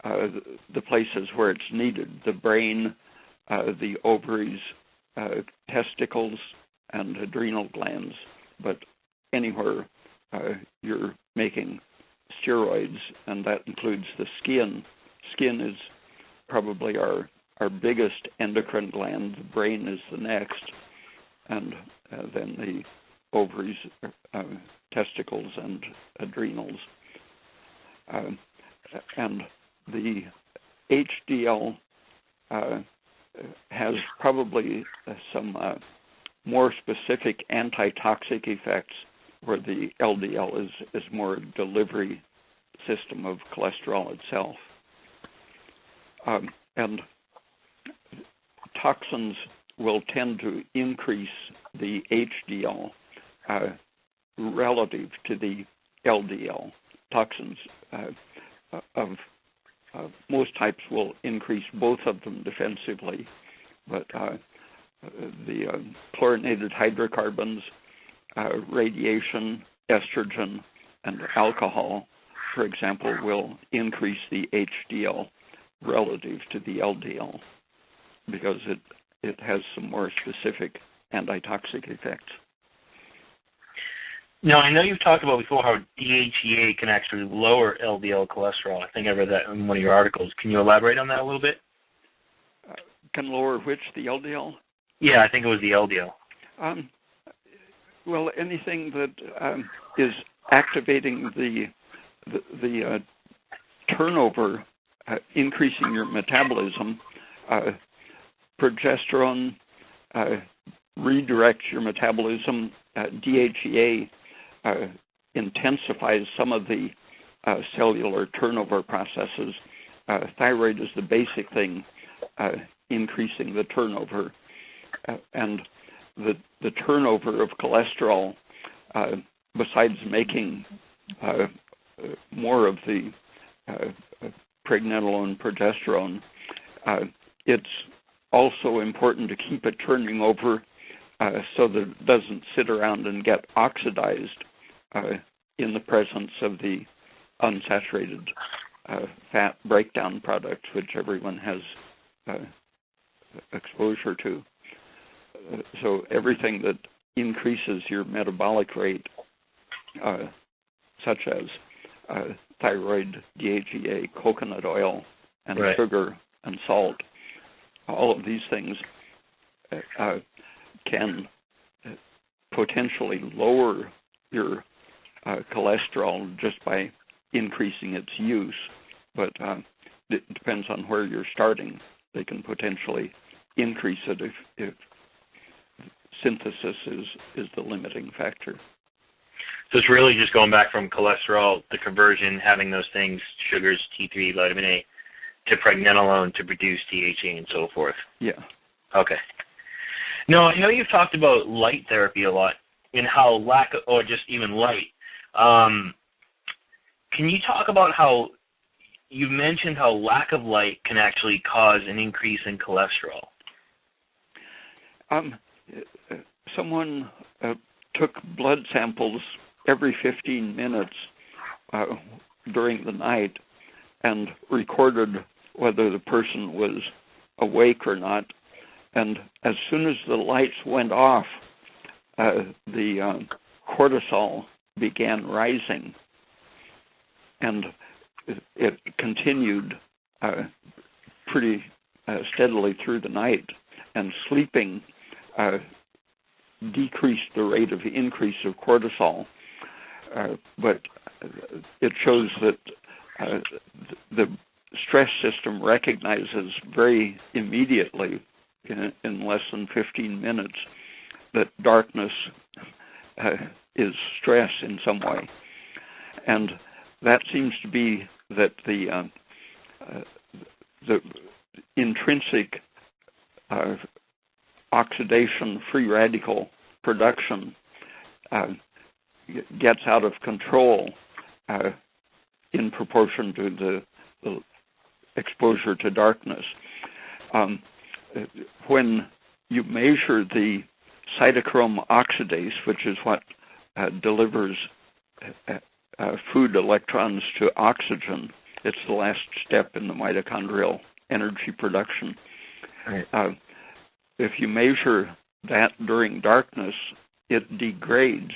the places where it's needed, the brain, the ovaries, testicles, and adrenal glands. But anywhere you're making steroids, and that includes the skin. Skin is probably our biggest endocrine gland. The brain is the next, and then the ovaries, testicles, and adrenals. And the HDL has probably some more specific antitoxic effects, where the LDL is more a delivery system of cholesterol itself. And toxins will tend to increase the HDL relative to the LDL. Toxins of most types will increase both of them defensively, but the chlorinated hydrocarbons, radiation, estrogen, and alcohol, for example, will increase the HDL relative to the LDL because it has some more specific antitoxic effects. Now, I know you've talked about before how DHEA can actually lower LDL cholesterol. I think I read that in one of your articles. Can you elaborate on that a little bit? Can lower which, the LDL? Yeah, I think it was the LDL. Well, anything that is activating the turnover, increasing your metabolism, progesterone redirects your metabolism. DHEA intensifies some of the cellular turnover processes. Thyroid is the basic thing, increasing the turnover. And the turnover of cholesterol, besides making more of the pregnenolone, progesterone, it's also important to keep it turning over so that it doesn't sit around and get oxidized in the presence of the unsaturated fat breakdown products, which everyone has exposure to. So everything that increases your metabolic rate, such as thyroid, DHEA, coconut oil, and sugar and salt, all of these things can potentially lower your cholesterol just by increasing its use, but it depends on where you're starting. They can potentially increase it if synthesis is the limiting factor. So it's really just going back from cholesterol, the conversion, having those things, sugars, T3, vitamin A, to pregnenolone to produce DHA and so forth. Yeah. Okay. Now, I know you've talked about light therapy a lot and how or just even light. Can you talk about how you mentioned how lack of light can actually cause an increase in cholesterol? Someone took blood samples every 15 minutes during the night and recorded whether the person was awake or not. And as soon as the lights went off, the cortisol began rising. And it continued pretty steadily through the night. And sleeping decreased the rate of increase of cortisol. But it shows that the stress system recognizes very immediately, in less than 15 minutes, that darkness is stress in some way. And that seems to be that the intrinsic oxidation free radical production gets out of control in proportion to the exposure to darkness. When you measure the cytochrome oxidase, which is what delivers food electrons to oxygen, it's the last step in the mitochondrial energy production. Right. If you measure that during darkness, it degrades.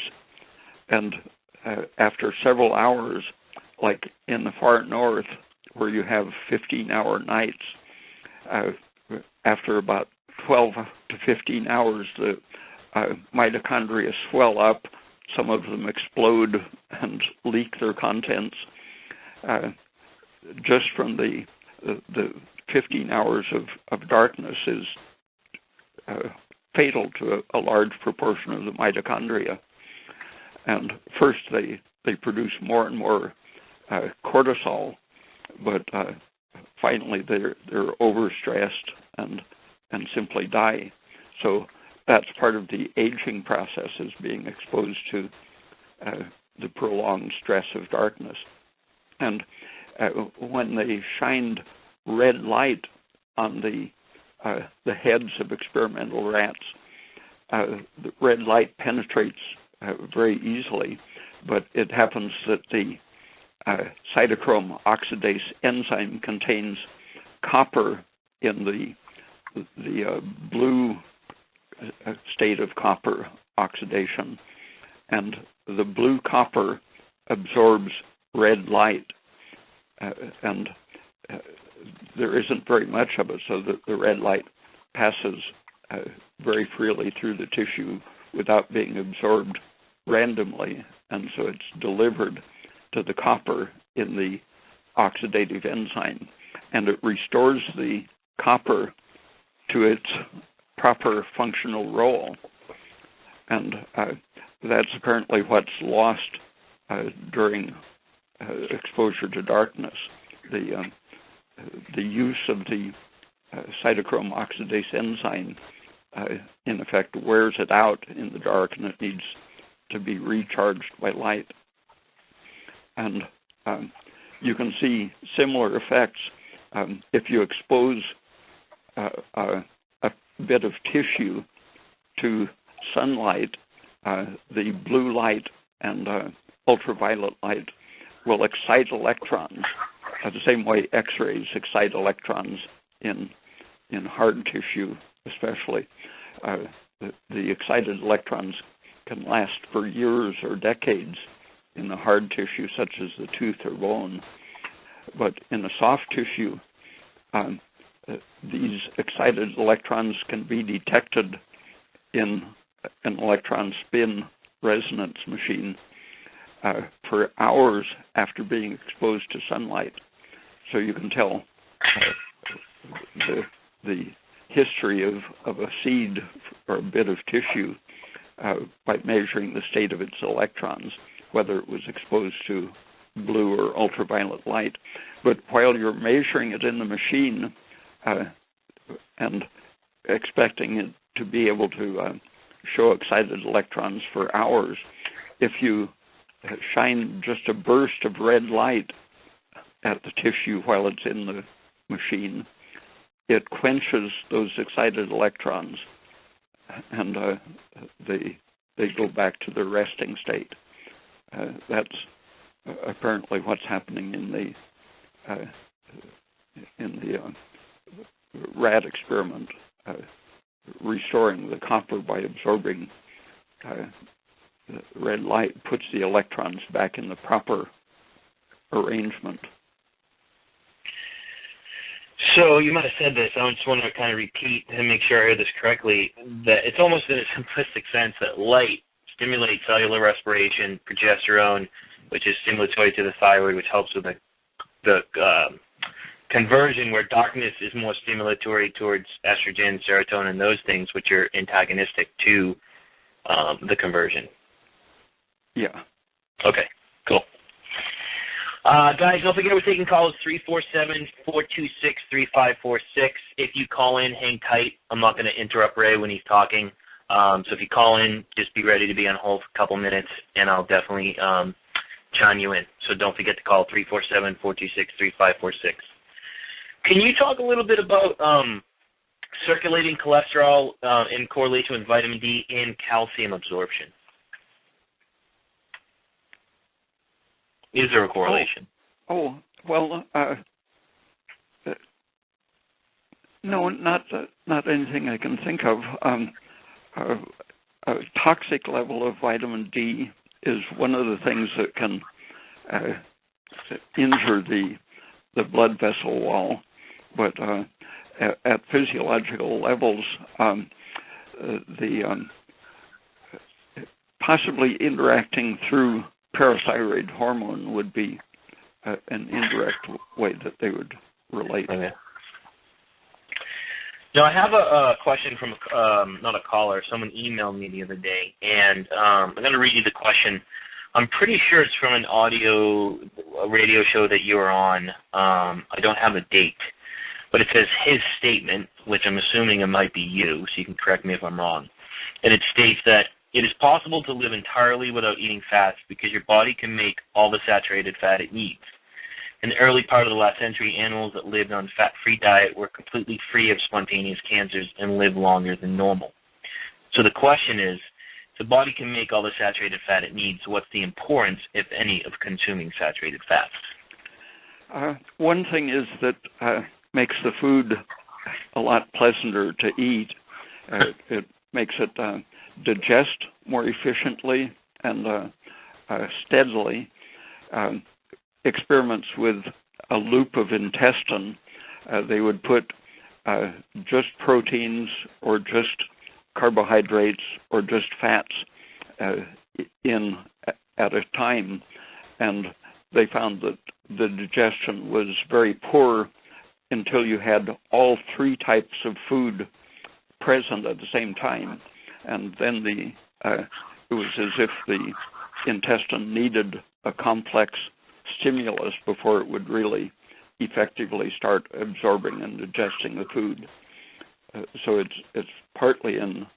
And after several hours, like in the far north, where you have 15-hour nights, after about 12 to 15 hours, the mitochondria swell up. Some of them explode and leak their contents. Just from the 15 hours of darkness is fatal to a large proportion of the mitochondria. And first they produce more and more cortisol, but finally they're overstressed and simply die. So that's part of the aging process, is being exposed to the prolonged stress of darkness. And when they shined red light on the heads of experimental rats, the red light penetrates very easily, but it happens that the cytochrome oxidase enzyme contains copper in the blue state of copper oxidation, and the blue copper absorbs red light, and there isn't very much of it, so that the red light passes very freely through the tissue without being absorbed randomly, and so it's delivered to the copper in the oxidative enzyme, and it restores the copper to its proper functional role. And that's apparently what's lost during exposure to darkness. The use of the cytochrome oxidase enzyme in effect wears it out in the dark, and it needs to be recharged by light. And you can see similar effects if you expose a bit of tissue to sunlight. The blue light and ultraviolet light will excite electrons the same way X-rays excite electrons in hard tissue, especially. The excited electrons can last for years or decades in the hard tissue, such as the tooth or bone. But in the soft tissue, these excited electrons can be detected in an electron spin resonance machine for hours after being exposed to sunlight. So you can tell the history of a seed or a bit of tissue by measuring the state of its electrons, whether it was exposed to blue or ultraviolet light. But while you're measuring it in the machine and expecting it to be able to show excited electrons for hours, if you shine just a burst of red light at the tissue while it's in the machine, it quenches those excited electrons, and they go back to their resting state. That's apparently what's happening in the rat experiment, restoring the copper by absorbing red light puts the electrons back in the proper arrangement. So you might have said this. I just want to kind of repeat and make sure I hear this correctly, that it's almost in a simplistic sense that light stimulates cellular respiration, progesterone, which is stimulatory to the thyroid, which helps with the conversion, where darkness is more stimulatory towards estrogen, serotonin, those things, which are antagonistic to the conversion. Yeah. Okay, cool. Guys, don't forget we're taking calls 347-426-3546. If you call in, hang tight. I'm not going to interrupt Ray when he's talking. So if you call in, just be ready to be on hold for a couple minutes, and I'll definitely chime you in. So don't forget to call 347-426-3546. Can you talk a little bit about circulating cholesterol in correlation with vitamin D and calcium absorption? Is there a correlation? Well, no, not anything I can think of. A toxic level of vitamin D is one of the things that can injure the blood vessel wall, but at physiological levels, possibly interacting through parathyroid hormone would be an indirect way that they would relate. Okay. Now, I have a question from, not a caller, someone emailed me the other day, and I'm going to read you the question. I'm pretty sure it's from a radio show that you were on. I don't have a date, but it says his statement, which I'm assuming it might be you, so you can correct me if I'm wrong. And it states that it is possible to live entirely without eating fats because your body can make all the saturated fat it needs. In the early part of the last century, animals that lived on fat-free diet were completely free of spontaneous cancers and lived longer than normal. So the question is, if the body can make all the saturated fat it needs, what's the importance, if any, of consuming saturated fats? One thing is that makes the food a lot pleasanter to eat. It makes it digest more efficiently and steadily. Experiments with a loop of intestine, they would put just proteins or just carbohydrates or just fats in at a time, and they found that the digestion was very poor until you had all three types of food present at the same time, and then it was as if the intestine needed a complex stimulus before it would really effectively start absorbing and digesting the food. So it's partly a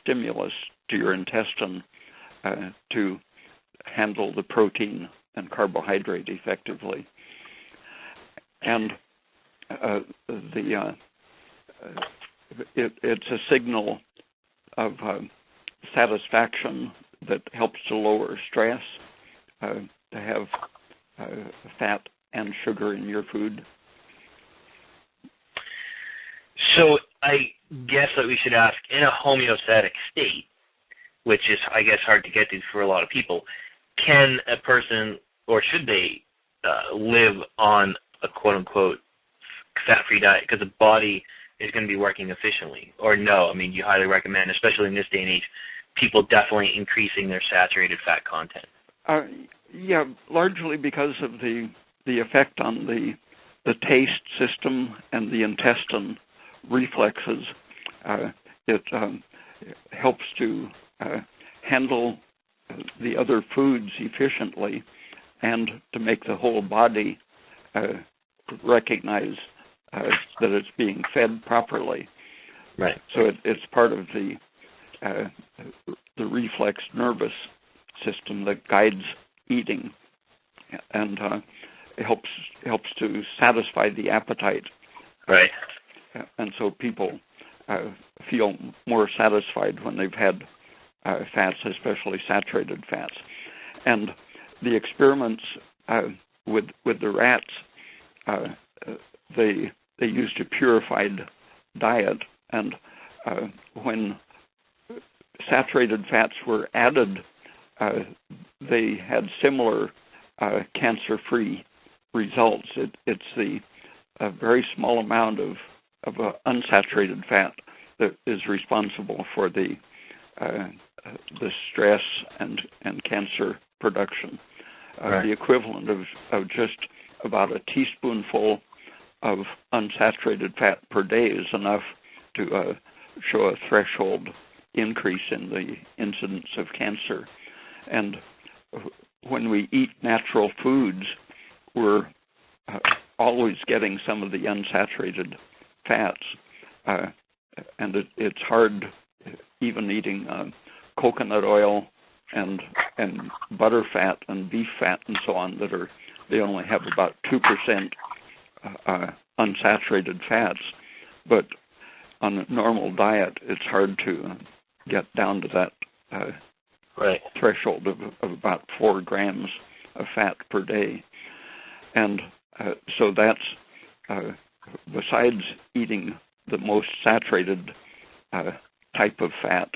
stimulus to your intestine to handle the protein and carbohydrate effectively. And it's a signal of satisfaction that helps to lower stress to have fat and sugar in your food. So I guess that we should ask, in a homeostatic state, which is, I guess, hard to get to for a lot of people, can a person, or should they, live on a quote-unquote fat-free diet because the body is going to be working efficiently? Or no? I mean, you highly recommend, especially in this day and age, people definitely increasing their saturated fat content. Yeah, largely because of the effect on the taste system and the intestine reflexes. It helps to handle the other foods efficiently and to make the whole body recognize that it's being fed properly. Right. So it's part of the reflex nervous system that guides eating, and it helps to satisfy the appetite. Right. And so people feel more satisfied when they've had fats, especially saturated fats. And the experiments with the rats, they used a purified diet, and when saturated fats were added, they had similar cancer-free results. It's the very small amount of unsaturated fat that is responsible for the stress and cancer production. Right. The equivalent of just about a teaspoonful of unsaturated fat per day is enough to show a threshold increase in the incidence of cancer. And when we eat natural foods, we're always getting some of the unsaturated fats, and it's hard, even eating coconut oil and butter fat and beef fat and so on, they only have about 2% unsaturated fats, but on a normal diet, it's hard to get down to that right. threshold of about 4 grams of fat per day. And so that's, besides eating the most saturated type of fat,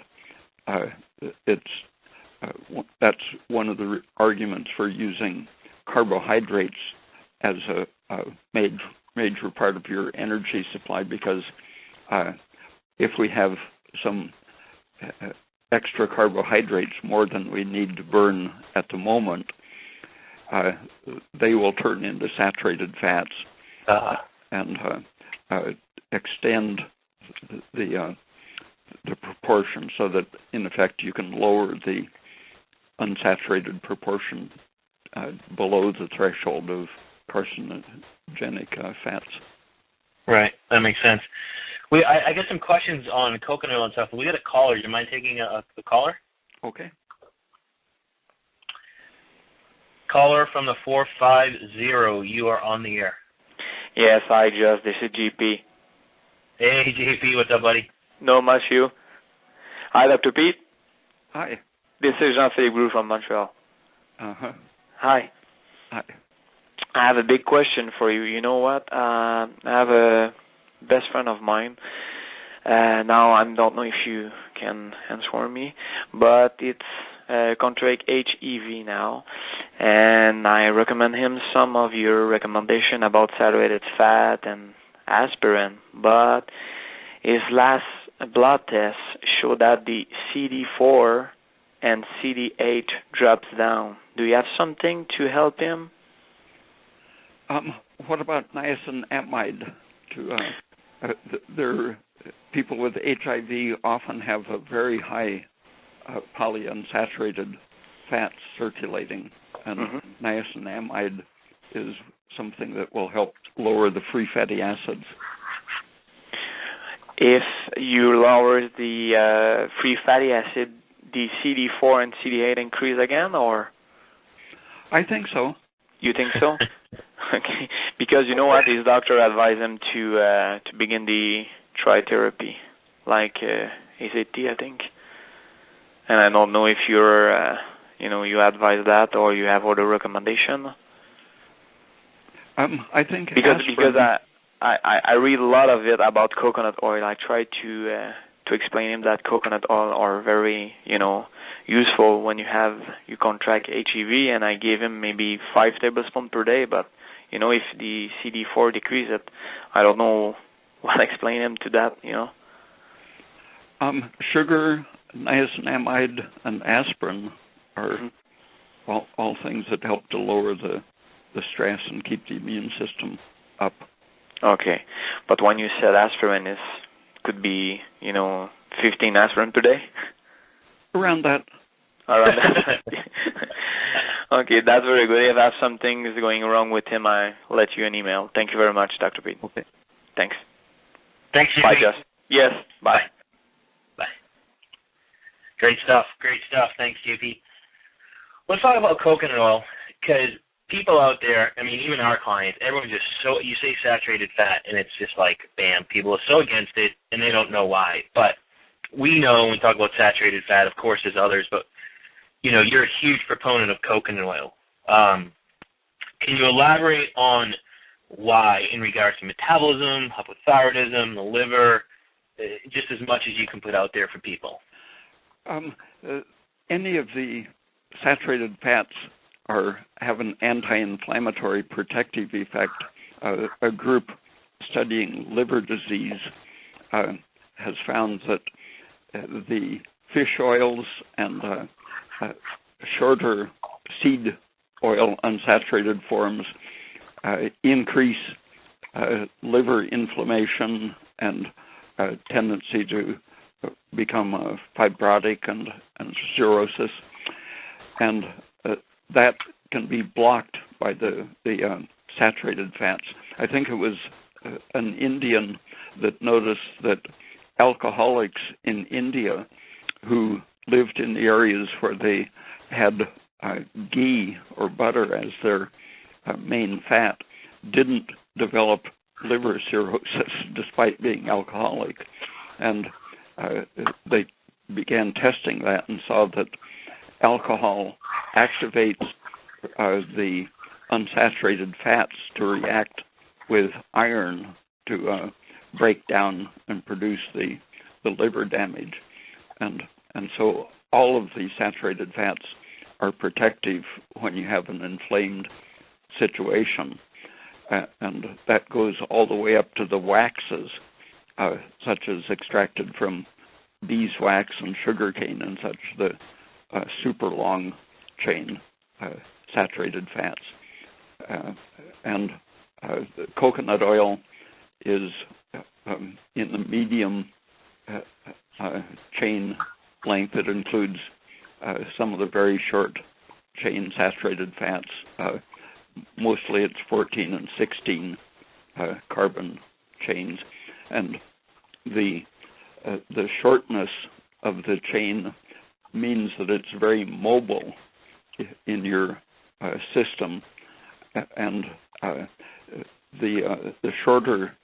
that's one of the arguments for using carbohydrates as a major part of your energy supply, because if we have some extra carbohydrates, more than we need to burn at the moment, they will turn into saturated fats and extend the proportion, so that in effect you can lower the unsaturated proportion below the threshold of carcinogenic fats. Right, that makes sense. I get some questions on coconut oil and stuff. We got a caller. Do you mind taking a caller? Okay. Caller from the 450. You are on the air. Yes, hi, Josh. This is GP. Hey, GP. What's up, buddy? No much, you. Hi, Dr. Pete. Hi. This is Jean-Philippe Groux from Montreal. Uh-huh. Hi. Hi. I have a big question for you. You know what? I have a best friend of mine. Now, I don't know if you can answer me, but it's contract HIV now, and I recommend him some of your recommendation about saturated fat and aspirin, but his last blood test showed that the CD4 and CD8 drops down. Do you have something to help him? What about niacinamide? People with HIV often have a very high polyunsaturated fats circulating, and niacinamide is something that will help lower the free fatty acids. If you lower the free fatty acid, the CD4 and CD8 increase again, or? I think so. You think so? Okay, because you know what, his doctor advised him to begin the tritherapy, like AZT, I think. And I don't know if you're, you advise that, or you have other recommendation. I think because I read a lot of it about coconut oil. I try to explain him that coconut oil are very, useful when you contract HIV, and I gave him maybe 5 tablespoons per day. But if the CD4 decreases, I don't know what to explain him to that. Sugar, niacinamide, and aspirin are all things that help to lower the stress and keep the immune system up. Okay, but when you said aspirin, it could be 15 aspirin per day. Around that. Around that. Okay, that's very good. If I have some things going wrong with him, I'll let you an email. Thank you very much, Dr. Pete. Okay. Thanks. Thanks, Jimmy. Bye, Jess. Yes, bye. Bye. Great stuff. Thanks, JP. Let's talk about coconut oil, because people out there, I mean, even our clients, everyone's just so, you say saturated fat, and it's just like, bam, people are so against it, and they don't know why. But we know when we talk about saturated fat, of course there's others, but, you're a huge proponent of coconut oil. Can you elaborate on why in regards to metabolism, hypothyroidism, the liver, just as much as you can put out there for people? Any of the saturated fats have an anti-inflammatory protective effect. A group studying liver disease has found that the fish oils and shorter seed oil unsaturated forms increase liver inflammation and tendency to become fibrotic and cirrhosis, and that can be blocked by the saturated fats. I think it was an Indian that noticed that alcoholics in India who lived in the areas where they had ghee or butter as their main fat didn't develop liver cirrhosis despite being alcoholic. And they began testing that and saw that alcohol activates the unsaturated fats to react with iron to break down and produce the liver damage. And so all of the saturated fats are protective when you have an inflamed situation. And that goes all the way up to the waxes, such as extracted from beeswax and sugarcane and such, the super long chain saturated fats. And the coconut oil is in the medium chain length. It includes some of the very short chain saturated fats. Mostly it's 14 and 16 carbon chains, and the shortness of the chain means that it's very mobile in your system, and the shorter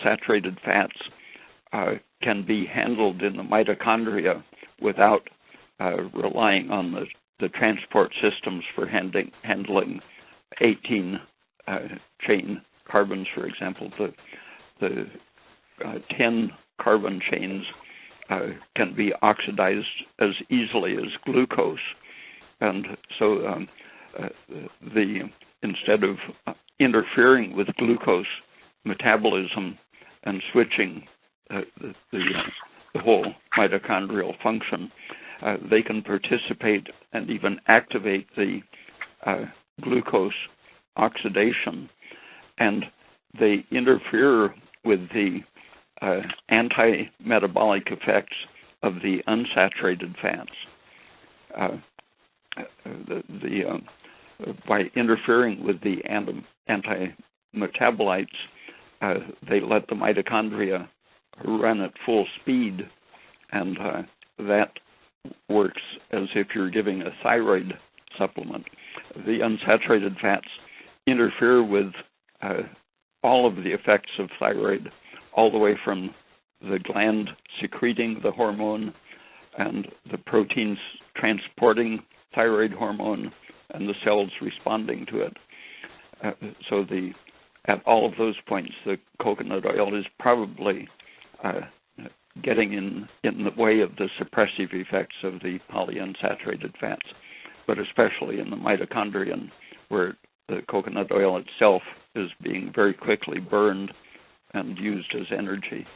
saturated fats can be handled in the mitochondria without relying on the transport systems for handling 18 chain carbons, for example. The 10 carbon chains can be oxidized as easily as glucose, and so instead of interfering with glucose metabolism and switching the whole mitochondrial function, they can participate and even activate the glucose oxidation, and they interfere with the anti-metabolic effects of the unsaturated fats. By interfering with the anti-metabolites, they let the mitochondria run at full speed, and that works as if you're giving a thyroid supplement. The unsaturated fats interfere with all of the effects of thyroid, all the way from the gland secreting the hormone and the proteins transporting thyroid hormone and the cells responding to it. So at all of those points, the coconut oil is probably getting in the way of the suppressive effects of the polyunsaturated fats, but especially in the mitochondrion, where the coconut oil itself is being very quickly burned and used as energy.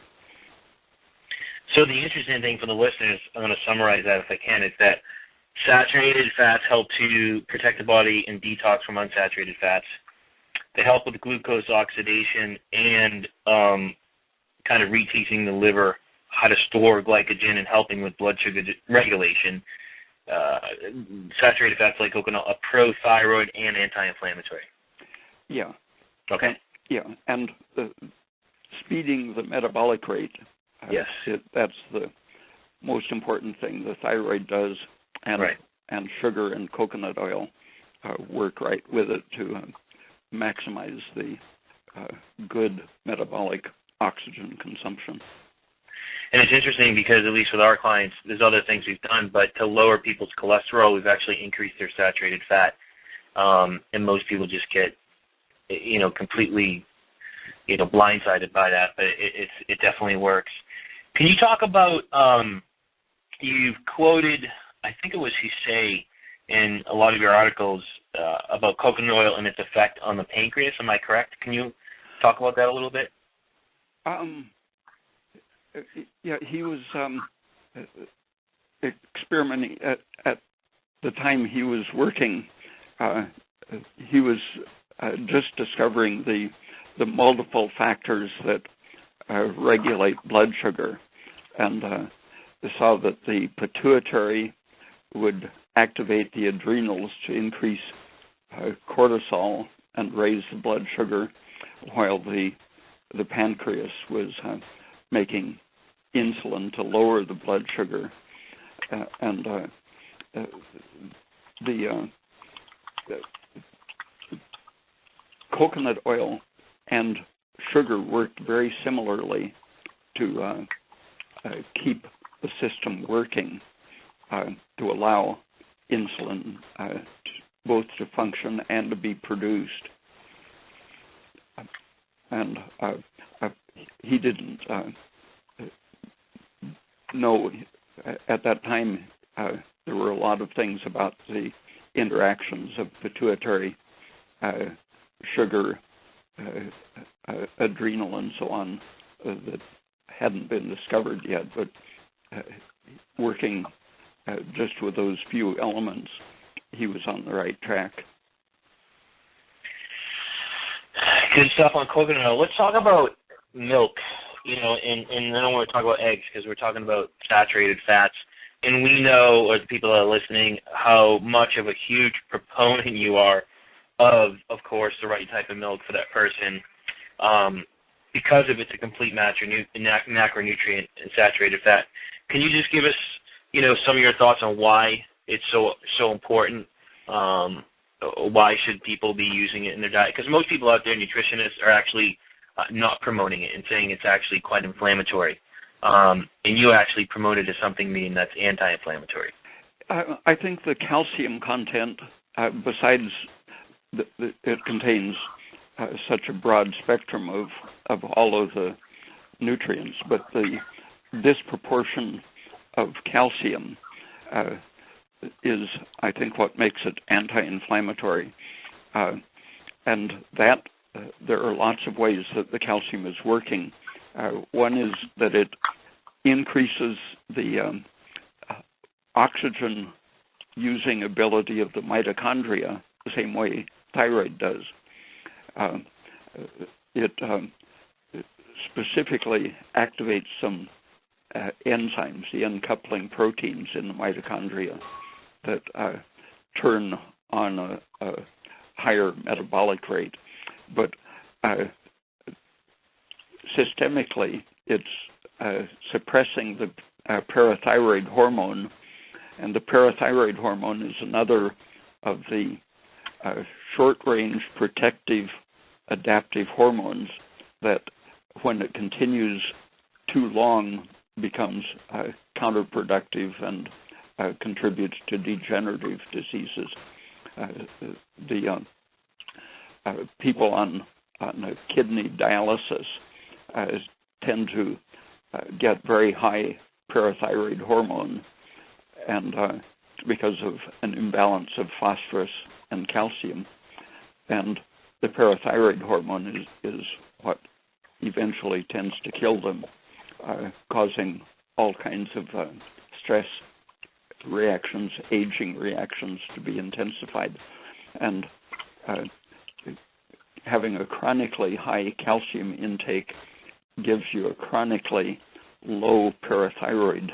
So the interesting thing for the listeners, I'm going to summarize that if I can, is that Saturated fats help to protect the body and detox from unsaturated fats. They help with glucose oxidation and kind of reteaching the liver how to store glycogen and helping with blood sugar regulation. Saturated fats like coconut are pro-thyroid and anti-inflammatory. Yeah. Okay. Yeah, and speeding the metabolic rate. Yes. That's the most important thing the thyroid does, and right. And sugar and coconut oil work right with it to maximize the good metabolic oxygen consumption. And it's interesting because at least with our clients, there's other things we've done, but to lower people's cholesterol, we've actually increased their saturated fat. And most people just get, completely, blindsided by that. But it definitely works. Can you talk about? You've quoted, I think it was Hussein in a lot of your articles about coconut oil and its effect on the pancreas. Am I correct? Can you talk about that a little bit? Yeah, he was experimenting at the time he was working. He was just discovering the multiple factors that regulate blood sugar, and saw that the pituitary would activate the adrenals to increase cortisol and raise the blood sugar, while the pancreas was making insulin to lower the blood sugar, and the coconut oil and sugar worked very similarly to keep the system working, to allow insulin both to function and to be produced. And he didn't know at that time. There were a lot of things about the interactions of pituitary, sugar, adrenal, and so on that hadn't been discovered yet. But working just with those few elements, he was on the right track. Good stuff on coconut oil. Let's talk about milk, and then I want to talk about eggs because we're talking about saturated fats. And we know, or the people that are listening, how much of a huge proponent you are of course, the right type of milk for that person, because of it's a complete macronutrient and saturated fat. Can you just give us, some of your thoughts on why it's so important? Why should people be using it in their diet? Because most people out there, nutritionists, are actually not promoting it and saying it's actually quite inflammatory. And you actually promote it as something meaning that's anti-inflammatory. I think the calcium content, besides it contains such a broad spectrum of all of the nutrients, but the disproportion of calcium is, I think, what makes it anti-inflammatory. And that there are lots of ways that the calcium is working. One is that it increases the oxygen-using ability of the mitochondria the same way thyroid does. It specifically activates some enzymes, the uncoupling proteins in the mitochondria that turn on a higher metabolic rate. But systemically, it's suppressing the parathyroid hormone, and the parathyroid hormone is another of the short-range protective adaptive hormones that, when it continues too long, becomes counterproductive and contributes to degenerative diseases. The people on kidney dialysis tend to get very high parathyroid hormone, and because of an imbalance of phosphorus and calcium, and the parathyroid hormone is what eventually tends to kill them, causing all kinds of stress reactions, aging reactions, to be intensified. And having a chronically high calcium intake gives you a chronically low parathyroid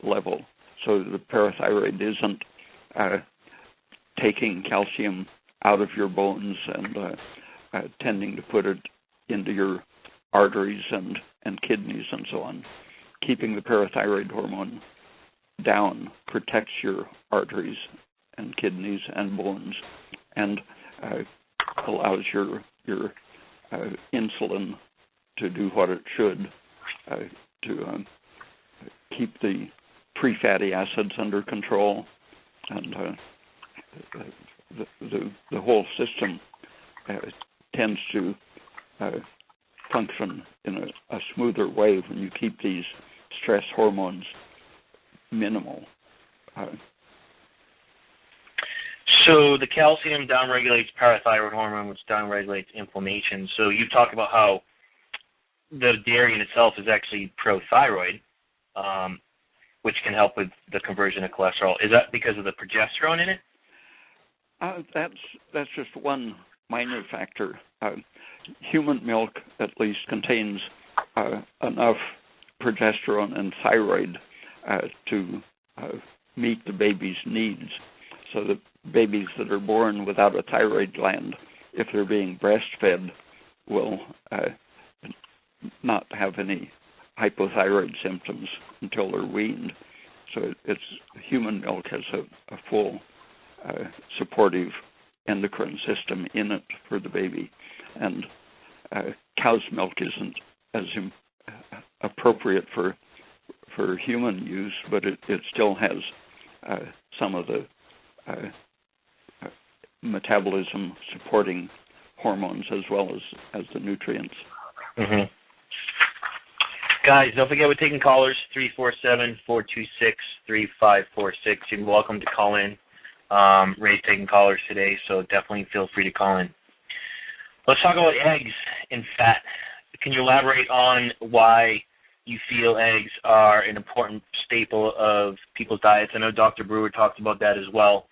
level. So the parathyroid isn't taking calcium out of your bones and tending to put it into your arteries and kidneys and so on. Keeping the parathyroid hormone down protects your arteries and kidneys and bones, and allows your insulin to do what it should to keep the free fatty acids under control, and the whole system tends to function in a smoother way when you keep these stress hormones minimal. So the calcium downregulates parathyroid hormone, which downregulates inflammation. So you talk about how the dairy in itself is actually prothyroid, which can help with the conversion of cholesterol. Is that because of the progesterone in it? That's just one minor factor. Human milk, at least, contains enough progesterone and thyroid to meet the baby's needs. So the babies that are born without a thyroid gland, if they're being breastfed, will not have any hypothyroid symptoms until they're weaned. So human milk has a full supportive endocrine system in it for the baby, and cow's milk isn't as appropriate for human use, but it still has some of the metabolism supporting hormones as well as the nutrients. Mm-hmm. Guys, don't forget we're taking callers, 347-426-3546. You're welcome to call in. Ray's taking callers today, so definitely feel free to call in. Let's talk about eggs and fat. Can you elaborate on why you feel eggs are an important staple of people's diets? I know Dr. Brewer talked about that as well.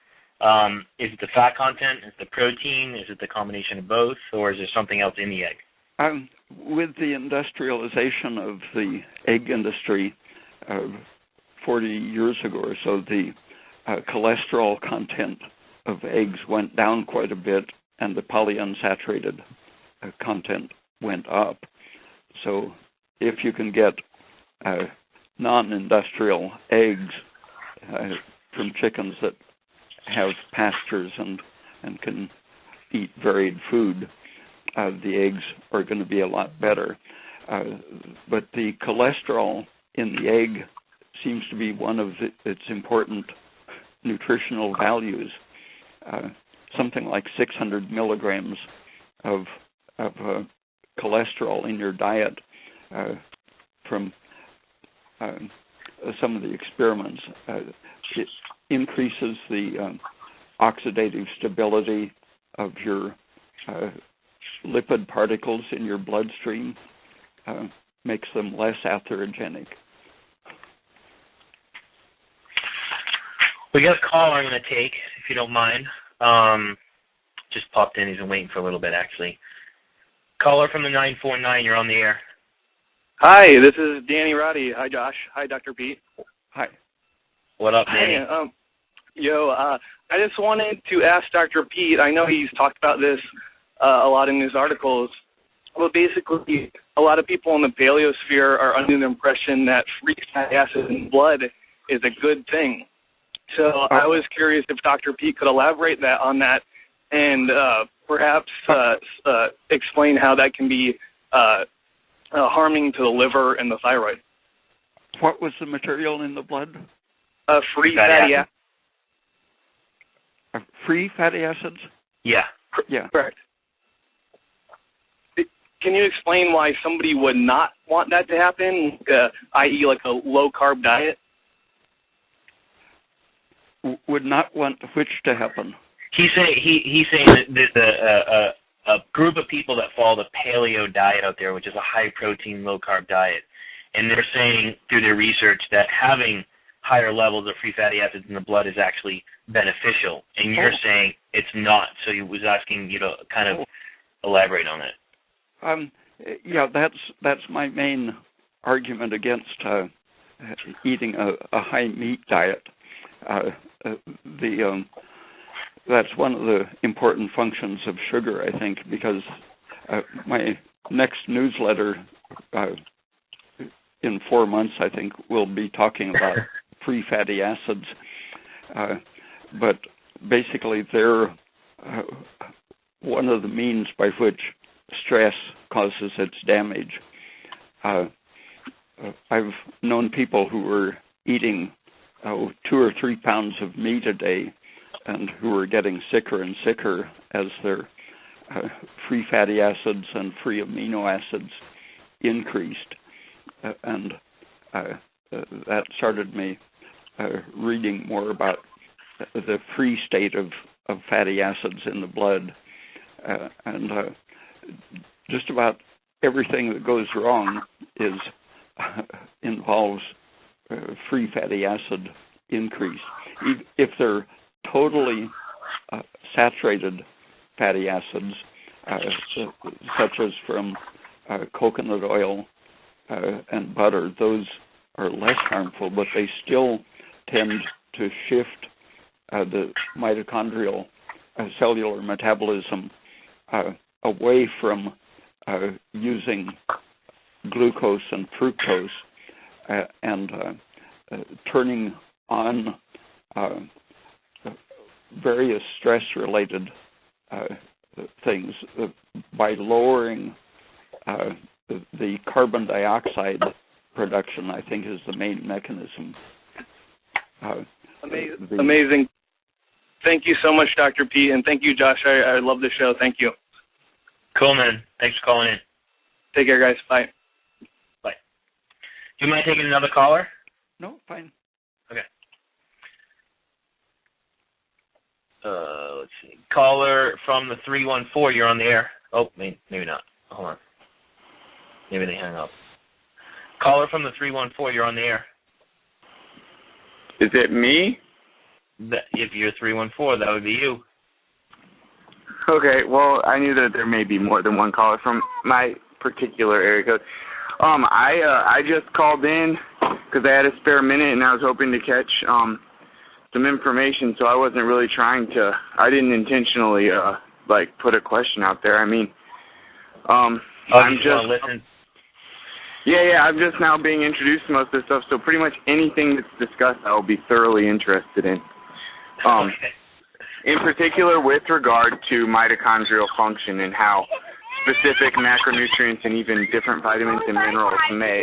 Is it the fat content? Is it the protein? Is it the combination of both? Or is there something else in the egg? With the industrialization of the egg industry 40 years ago or so, the cholesterol content of eggs went down quite a bit, and the polyunsaturated content went up. So if you can get non-industrial eggs from chickens that have pastures and can eat varied food, the eggs are going to be a lot better. But the cholesterol in the egg seems to be one of its important nutritional values. Something like 600 milligrams of cholesterol in your diet from some of the experiments. It increases the oxidative stability of your lipid particles in your bloodstream, makes them less atherogenic. We got a caller I'm going to take, if you don't mind. Just popped in. He's been waiting for a little bit, actually. Caller from the 949, you're on the air. Hi, this is Danny Roddy. Hi, Josh. Hi, Dr. Pete. Hi. What up, Danny? I just wanted to ask Dr. Pete, I know he's talked about this a lot in his articles, but basically a lot of people in the paleosphere are under the impression that free fatty acid in blood is a good thing. So I was curious if Dr. Pete could elaborate on that and perhaps explain how that can be harming to the liver and the thyroid. What was the material in the blood? Free fatty acids. Free fatty acids? Yeah. Yeah. Correct. Can you explain why somebody would not want that to happen, i.e. like a low-carb diet? Would not want which to happen? He's saying that there's a group of people that follow the paleo diet out there, which is a high-protein, low-carb diet. And they're saying through their research that having higher levels of free fatty acids in the blood is actually beneficial, and you're saying it's not. So he was asking you to kind of elaborate on it. Yeah, that's my main argument against eating a high meat diet. That's one of the important functions of sugar, I think, because my next newsletter in 4 months, I think, will be talking about free fatty acids. But basically, they're one of the means by which stress causes its damage. I've known people who were eating 2 or 3 pounds of meat a day and who were getting sicker and sicker as their free fatty acids and free amino acids increased. And that started me reading more about the free state of fatty acids in the blood. And just about everything that goes wrong involves free fatty acid increase. If they're totally saturated fatty acids, such as from coconut oil and butter, those are less harmful, but they still tend to shift the mitochondrial cellular metabolism away from using glucose and fructose and turning on various stress-related things by lowering the carbon dioxide production, I think, is the main mechanism. Amazing. Thank you so much, Dr. Pete, and thank you, Josh. I love the show. Thank you. Cool, man. Thanks for calling in. Take care, guys. Bye. Bye. Do you mind taking another caller? No, fine. Okay. Let's see. Caller from the 314. You're on the air. Oh, maybe not. Hold on. Maybe they hung up. Caller from the 314. You're on the air. Is it me? If you're 314, that would be you. Okay. Well, I knew that there may be more than one caller from my particular area code. I just called in because I had a spare minute and I was hoping to catch some information, so I wasn't really I didn't intentionally put a question out there. I mean, I'm just listen. Yeah, I'm just now being introduced to most of this stuff, so pretty much anything that's discussed I will be thoroughly interested in. In particular with regard to mitochondrial function and how specific macronutrients and even different vitamins and minerals may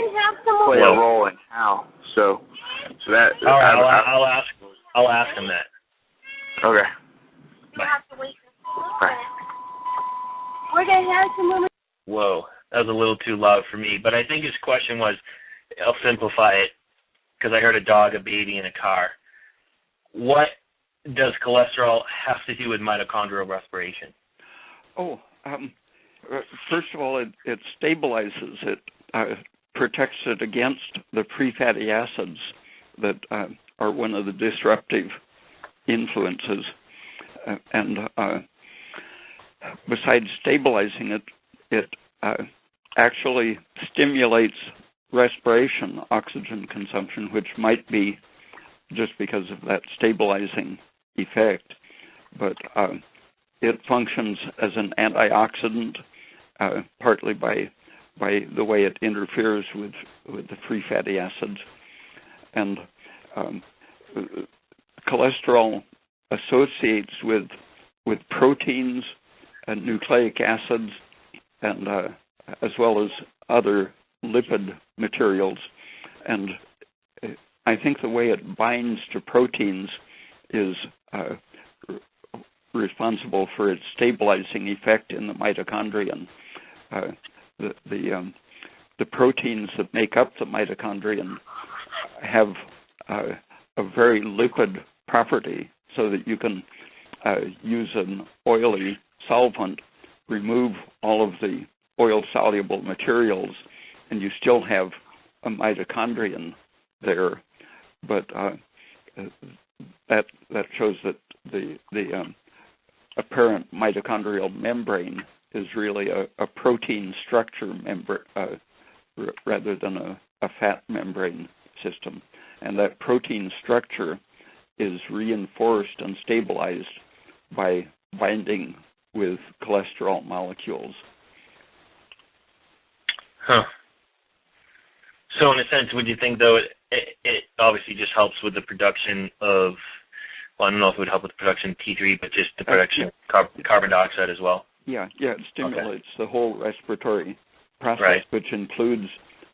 play a role in how. So that all right, I'll ask him that. Okay. Bye. Bye. Whoa, that was a little too loud for me. But I think his question was, I'll simplify it, because I heard a dog, a baby, in a car. What does cholesterol have to do with mitochondrial respiration? First of all, it stabilizes it, protects it against the free fatty acids that are one of the disruptive influences. And besides stabilizing it, it actually stimulates respiration, oxygen consumption, which might be just because of that stabilizing effect. But it functions as an antioxidant, partly by the way it interferes with the free fatty acids. And cholesterol associates with proteins and nucleic acids, and as well as other lipid materials. And I think the way it binds to proteins is responsible for its stabilizing effect in the mitochondrion. The proteins that make up the mitochondrion have a very liquid property, so that you can use an oily solvent, remove all of the oil-soluble materials, and you still have a mitochondrion there. but that shows that the apparent mitochondrial membrane is really a protein structure rather than a fat membrane system, and that protein structure is reinforced and stabilized by binding with cholesterol molecules. Huh. So in a sense, would you think, though, it obviously just helps with the production of, well, I don't know if it would help with the production of T3, but just the production of carbon dioxide as well? Yeah, it stimulates the whole respiratory process, right, which includes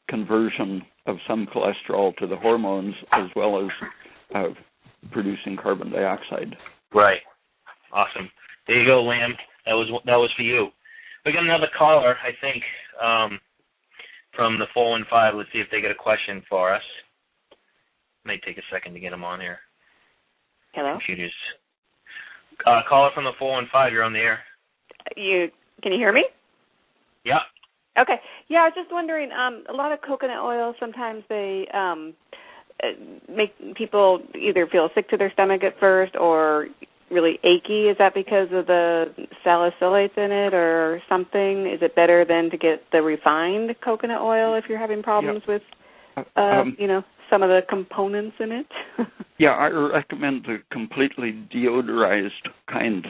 conversion of some cholesterol to the hormones as well as producing carbon dioxide. Right. Awesome. There you go, Lamb. That was for you. We got another caller, I think, from the 415. Let's see if they get a question for us. May take a second to get them on here. Hello? Computers. Caller from the 415, you're on the air. Can you hear me? Yeah. Okay. Yeah, I was just wondering, a lot of coconut oil, sometimes they make people either feel sick to their stomach at first or really achy. Is that because of the salicylates in it or something? Is it better than to get the refined coconut oil if you're having problems with, some of the components in it? Yeah, I recommend the completely deodorized kind.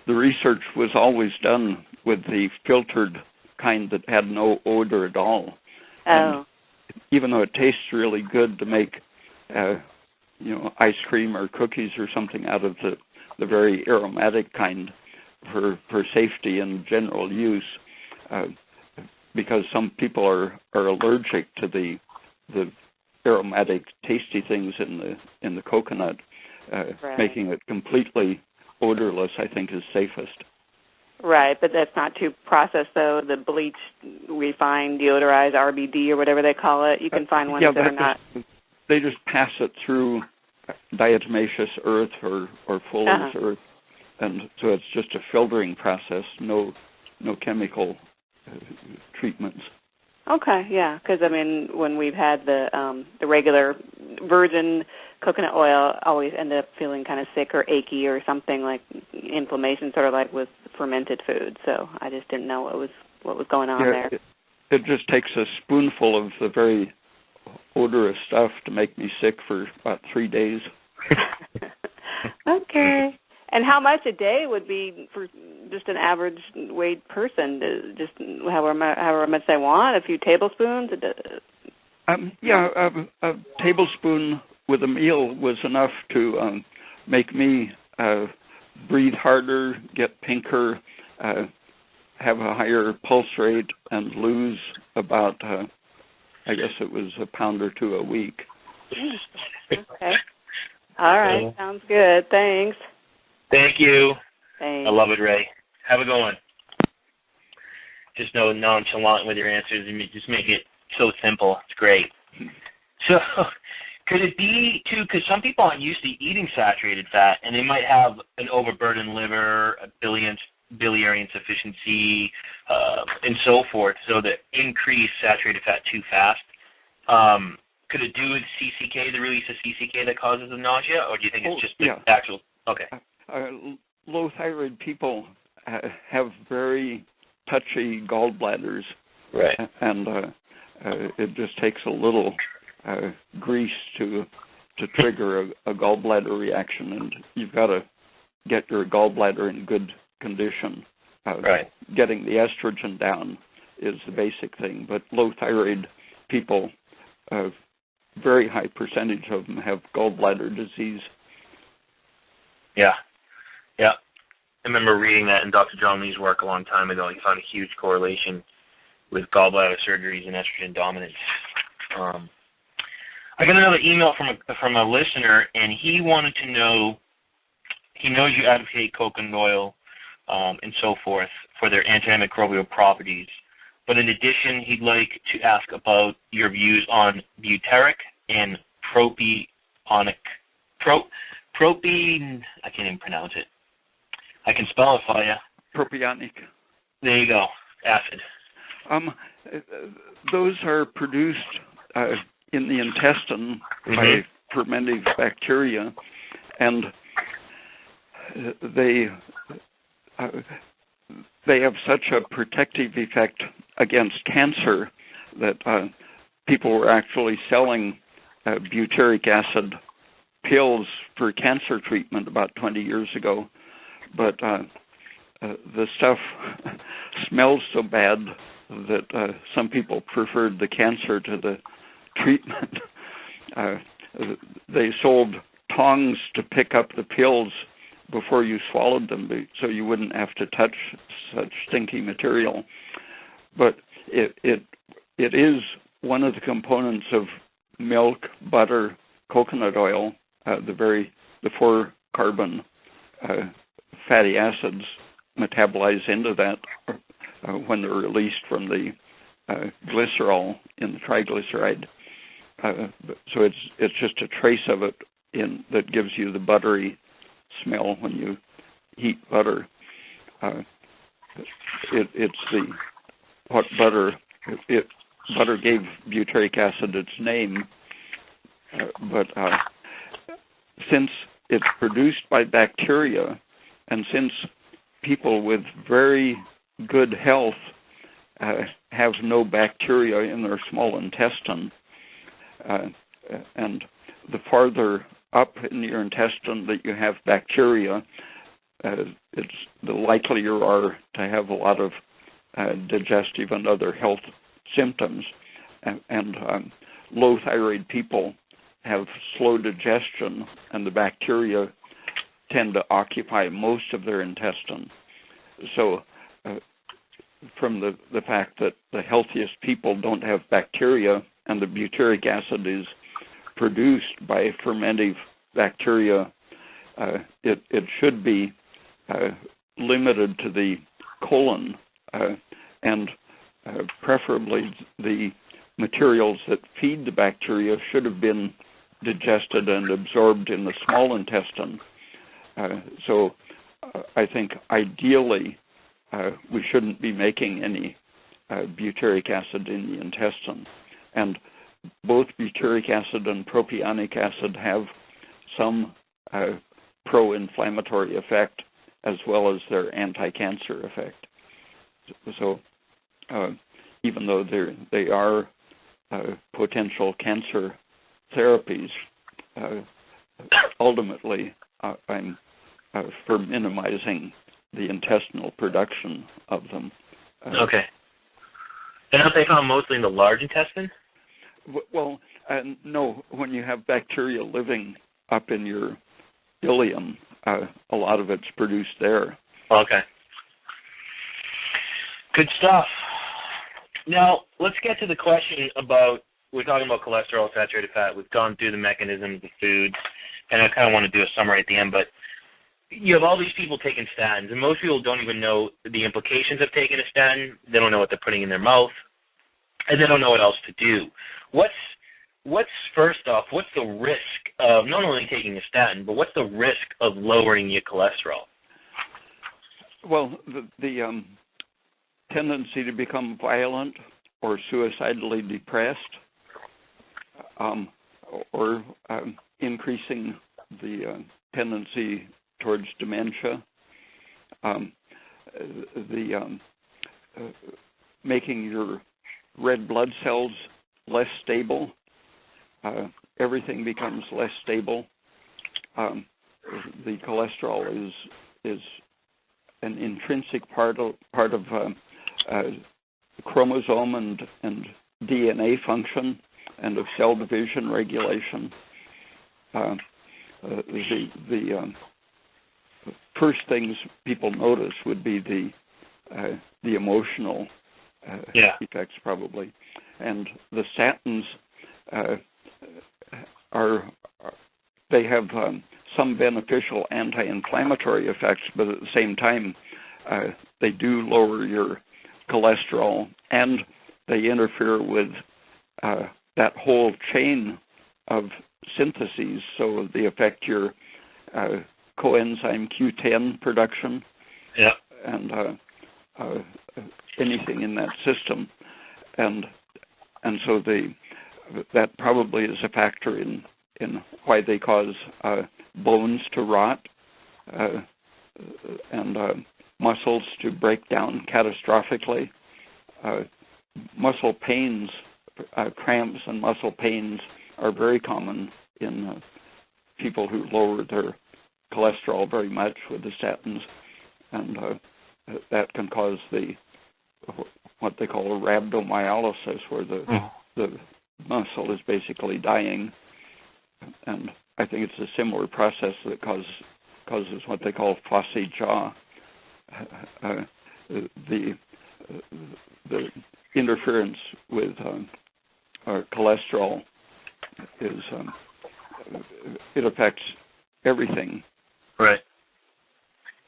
The research was always done with the filtered kind that had no odor at all. Oh. And even though it tastes really good to make, ice cream or cookies or something out of the very aromatic kind for safety and general use, because some people are allergic to the aromatic, tasty things in the coconut, right. Making it completely odorless, I think, is safest. Right, but that's not too processed, though. The bleached, refined, deodorized RBD or whatever they call it, you can find ones that are not. They just pass it through diatomaceous earth or Fuller's earth, and so it's just a filtering process, no chemical treatments. Okay, yeah, because when we've had the regular virgin coconut oil, always end up feeling kind of sick or achy or something, like inflammation, sort of like with fermented food. So I just didn't know what was going on there. It just takes a spoonful of the very odorous stuff to make me sick for about 3 days. Okay. And how much a day would be for just an average weight person? Just however much they want, a few tablespoons? A tablespoon with a meal was enough to make me breathe harder, get pinker, have a higher pulse rate, and lose about, I guess it was a pound or two a week. Okay. All right. Sounds good. Thanks. Thank you. Thanks. I love it, Ray. Have a good one. Just nonchalant with your answers and just make it so simple. It's great. So could it be, too, because some people aren't used to eating saturated fat, and they might have an overburdened liver, a biliary insufficiency, and so forth, so that increase saturated fat too fast. Could it do with CCK, the release of CCK that causes the nausea, or do you think it's just the actual? Okay. Low thyroid people have very touchy gallbladders, right? And it just takes a little grease to trigger a gallbladder reaction, and you've got to get your gallbladder in good condition. Right. Getting the estrogen down is the basic thing, but low thyroid people, a very high percentage of them have gallbladder disease. Yeah. I remember reading that in Dr. John Lee's work a long time ago. He found a huge correlation with gallbladder surgeries and estrogen dominance. I got another email from a listener, and he wanted to know, he knows you advocate coconut oil and so forth for their antimicrobial properties, but in addition, he'd like to ask about your views on butyric and propionic, I can't even pronounce it. I can spell it for you. Propionic. There you go. Acid. Those are produced in the intestine fermenting bacteria, and they have such a protective effect against cancer that people were actually selling butyric acid pills for cancer treatment about 20 years ago. But the stuff smells so bad that some people preferred the cancer to the treatment. They sold tongs to pick up the pills before you swallowed them, so you wouldn't have to touch such stinky material. But it is one of the components of milk, butter, coconut oil, the 4 carbon fatty acids metabolize into that when they're released from the glycerol in the triglyceride. So it's just a trace of it that gives you the buttery smell when you heat butter. Butter gave butyric acid its name, but since it's produced by bacteria, and since people with very good health have no bacteria in their small intestine, and the farther up in your intestine that you have bacteria, it's the likelier you are to have a lot of digestive and other health symptoms. And low thyroid people have slow digestion, and the bacteria tend to occupy most of their intestine. So from the fact that the healthiest people don't have bacteria, and the butyric acid is produced by fermentive bacteria, it should be limited to the colon, and preferably the materials that feed the bacteria should have been digested and absorbed in the small intestine. So I think ideally we shouldn't be making any butyric acid in the intestine. And both butyric acid and propionic acid have some pro-inflammatory effect as well as their anti-cancer effect. So even though they are potential cancer therapies, ultimately I'm for minimizing the intestinal production of them. Okay. And aren't they found mostly in the large intestine? Well, no. When you have bacteria living up in your ileum, a lot of it's produced there. Okay. Good stuff. Now, let's get to the question about, we're talking about cholesterol, saturated fat. We've gone through the mechanisms of foods, and I kind of want to do a summary at the end, but you have all these people taking statins, and most people don't even know the implications of taking a statin. They don't know what they're putting in their mouth, and they don't know what else to do. What's first off, what's the risk of not only taking a statin, but what's the risk of lowering your cholesterol? Well, the tendency to become violent or suicidally depressed, or increasing the tendency towards dementia, making your red blood cells less stable. Everything becomes less stable. The cholesterol is an intrinsic part of chromosome and DNA function and of cell division regulation. The first things people notice would be the emotional effects, probably, and the statins they have some beneficial anti-inflammatory effects, but at the same time they do lower your cholesterol, and they interfere with that whole chain of syntheses, so they affect your coenzyme Q10 production, and anything in that system, and so that probably is a factor in in why they cause bones to rot and muscles to break down catastrophically. Muscle pains, cramps and muscle pains are very common in people who lower their cholesterol very much with the statins, and that can cause what they call a rhabdomyolysis, where the muscle is basically dying. And I think it's a similar process that causes what they call flossy jaw. The interference with cholesterol is it affects everything. Right.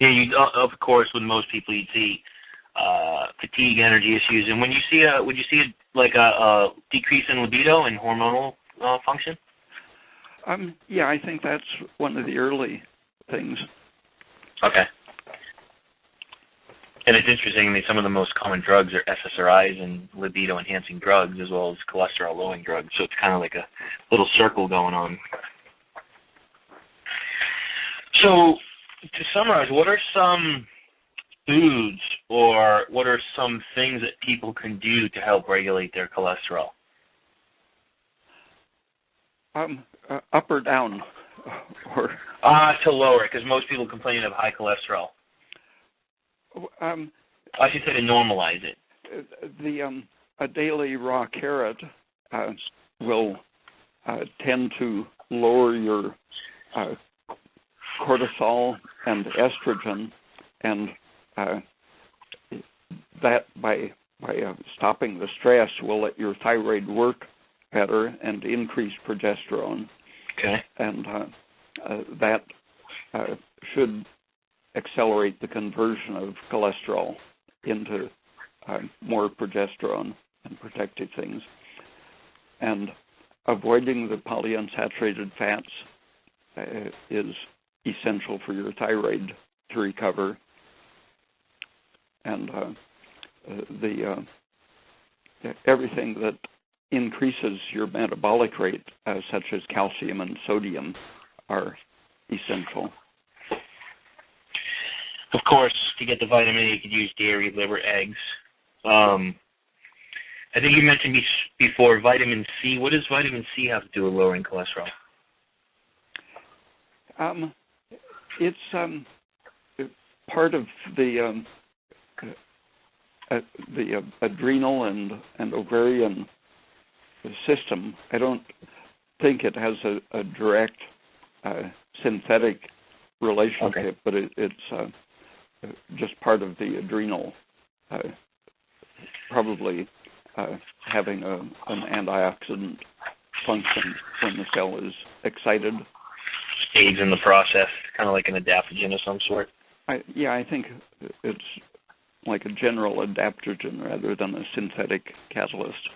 Yeah. Of course, with most people, you'd see fatigue, energy issues, and would you see a decrease in libido and hormonal function? Yeah, I think that's one of the early things. Okay. And it's interesting. I mean, some of the most common drugs are SSRIs and libido-enhancing drugs, as well as cholesterol-lowering drugs. So it's kind of like a little circle going on. So to summarize, what are some foods or what are some things that people can do to help regulate their cholesterol? Up or down? Or to lower it, because most people complain of high cholesterol. I should say to normalize it. A daily raw carrot will tend to lower your cortisol and estrogen, and that by stopping the stress will let your thyroid work better and increase progesterone. Okay. And that should accelerate the conversion of cholesterol into more progesterone and protective things. And avoiding the polyunsaturated fats is essential for your thyroid to recover. And everything that increases your metabolic rate, such as calcium and sodium, are essential. Of course, to get the vitamin A, you could use dairy, liver, eggs. I think you mentioned before vitamin C. What does vitamin C have to do with lowering cholesterol? It's part of the adrenal and ovarian system. I don't think it has a direct synthetic relationship, okay, but it's just part of the adrenal, probably having an antioxidant function when the cell is excited. Aids in the process, kind of like an adaptogen of some sort. I think it's like a general adaptogen rather than a synthetic catalyst.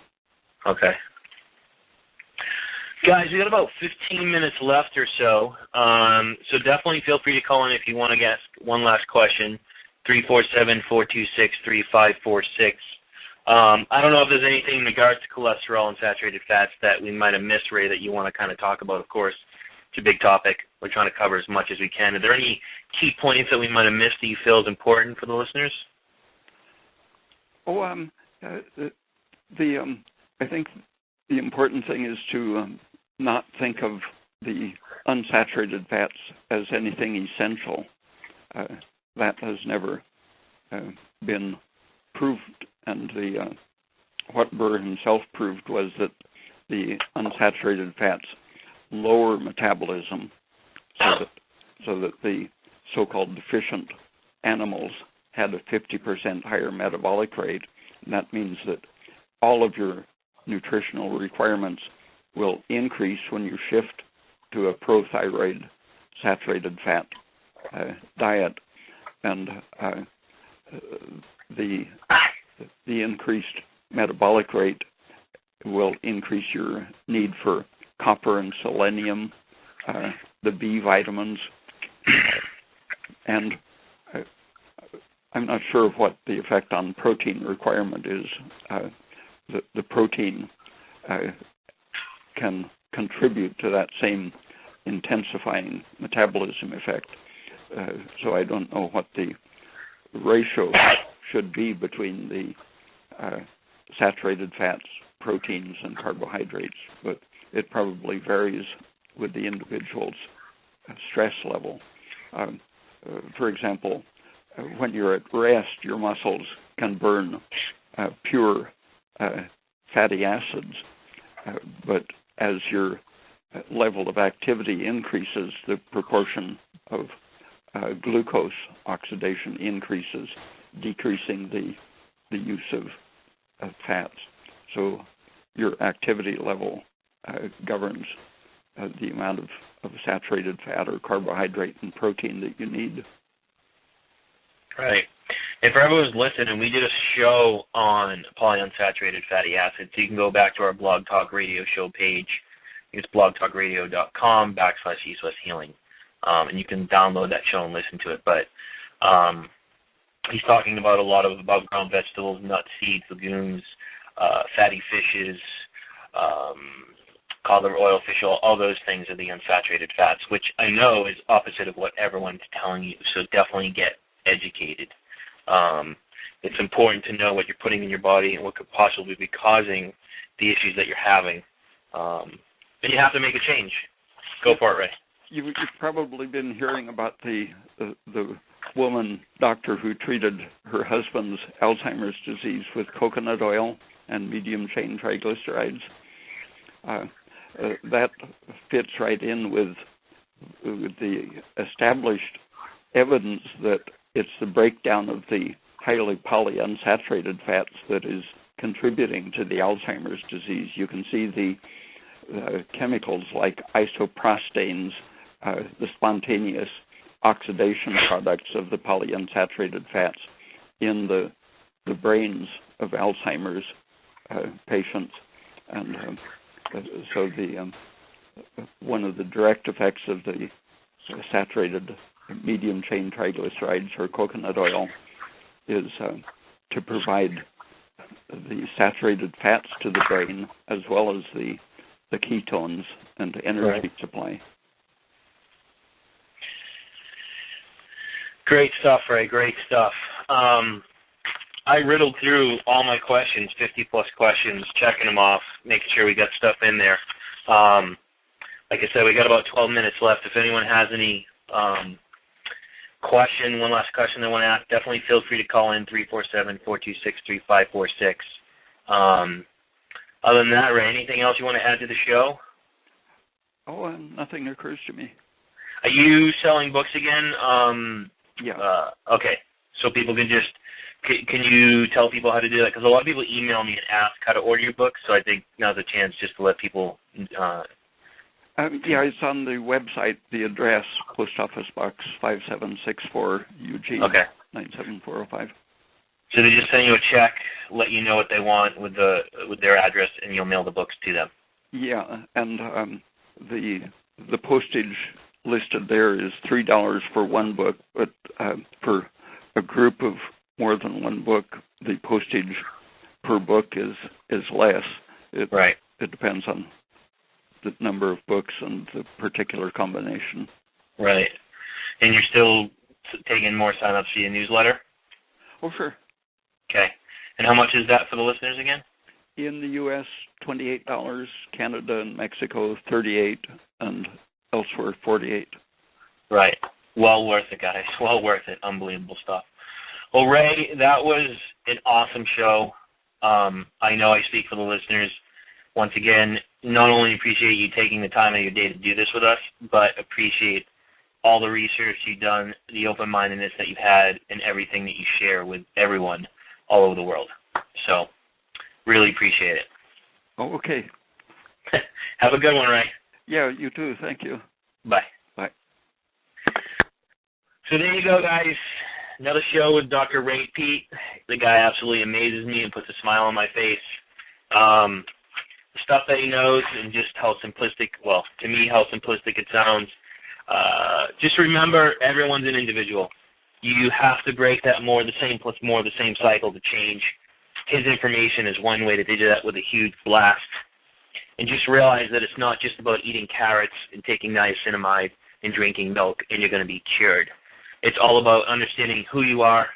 Okay. Guys, we got about 15 minutes left or so, so definitely feel free to call in if you want to ask one last question, 347-426-3546. I don't know if there's anything in regards to cholesterol and saturated fats that we might have missed, Ray, that you want to kind of talk about. Of course, it's a big topic. We're trying to cover as much as we can. Are there any key points that we might have missed that you feel is important for the listeners? I think the important thing is to not think of the unsaturated fats as anything essential. That has never been proved, and what Burr himself proved was that the unsaturated fats lower metabolism, so that the so-called deficient animals had a 50% higher metabolic rate, and that means that all of your nutritional requirements will increase when you shift to a prothyroid saturated fat diet, and the increased metabolic rate will increase your need for copper and selenium, the B vitamins, and I'm not sure of what the effect on protein requirement is. The protein can contribute to that same intensifying metabolism effect. So I don't know what the ratio should be between the saturated fats, proteins, and carbohydrates, but it probably varies with the individual's stress level. For example, when you're at rest, your muscles can burn pure fatty acids, but as your level of activity increases, the proportion of glucose oxidation increases, decreasing the use of fats. So your activity level governs the amount of saturated fat or carbohydrate and protein that you need. Right. And for everyone who's listening, we did a show on polyunsaturated fatty acids. So you can go back to our Blog Talk Radio show page. It's blogtalkradio.com/East West Healing. And you can download that show and listen to it. But he's talking about a lot of above-ground vegetables, nuts, seeds, legumes, fatty fishes, cod liver oil, fish oil, all those things are the unsaturated fats, which I know is opposite of what everyone's telling you. So definitely get educated. It's important to know what you're putting in your body and what could possibly be causing the issues that you're having. And you have to make a change. Go for it, Ray. You've probably been hearing about the woman doctor who treated her husband's Alzheimer's disease with coconut oil and medium-chain triglycerides. That fits right in with the established evidence that it's the breakdown of the highly polyunsaturated fats that is contributing to the Alzheimer's disease. You can see the chemicals like isoprostanes, the spontaneous oxidation products of the polyunsaturated fats in the brains of Alzheimer's patients. And so one of the direct effects of the saturated medium-chain triglycerides or coconut oil is to provide the saturated fats to the brain as well as the ketones and energy supply. Great stuff, Ray. Great stuff. I riddled through all my questions, 50-plus questions, checking them off, making sure we got stuff in there. Like I said, we got about 12 minutes left. If anyone has any one last question they want to ask, definitely feel free to call in 347-426-3546. Other than that, Ray, anything else you want to add to the show? Oh, nothing occurs to me. Are you selling books again? Yeah. Okay. So people can just, can you tell people how to do that? Because a lot of people email me and ask how to order your books, so I think now's a chance just to let people. Yeah, it's on the website, the address, Post Office Box 5764, Eugene, okay. 97405. So they just send you a check, let you know what they want with their address, and you'll mail the books to them. Yeah, and the postage listed there is $3 for one book, but for a group of more than one book, the postage per book is less. Right. It depends on the number of books and the particular combination. Right. And you're still taking more sign-ups for your newsletter? Oh, sure. Okay. And how much is that for the listeners again? In the U.S., $28, Canada and Mexico, $38, and elsewhere, $48. Right. Well worth it, guys. Well worth it. Unbelievable stuff. Well, Ray, that was an awesome show. I know I speak for the listeners. Once again, not only appreciate you taking the time out of your day to do this with us, but appreciate all the research you've done, the open-mindedness that you've had, and everything that you share with everyone all over the world. So, really appreciate it. Oh, okay. Have a good one, Ray. Yeah, you too. Thank you. Bye. Bye. So there you go, guys. Another show with Dr. Ray Pete. The guy absolutely amazes me and puts a smile on my face. The stuff that he knows and just how simplistic, well, to me, how simplistic it sounds. Just remember, everyone's an individual. You have to break that more of the same plus more of the same cycle to change. His information is one way to do that with a huge blast. and just realize that it's not just about eating carrots and taking niacinamide and drinking milk and you're going to be cured. It's all about understanding who you are,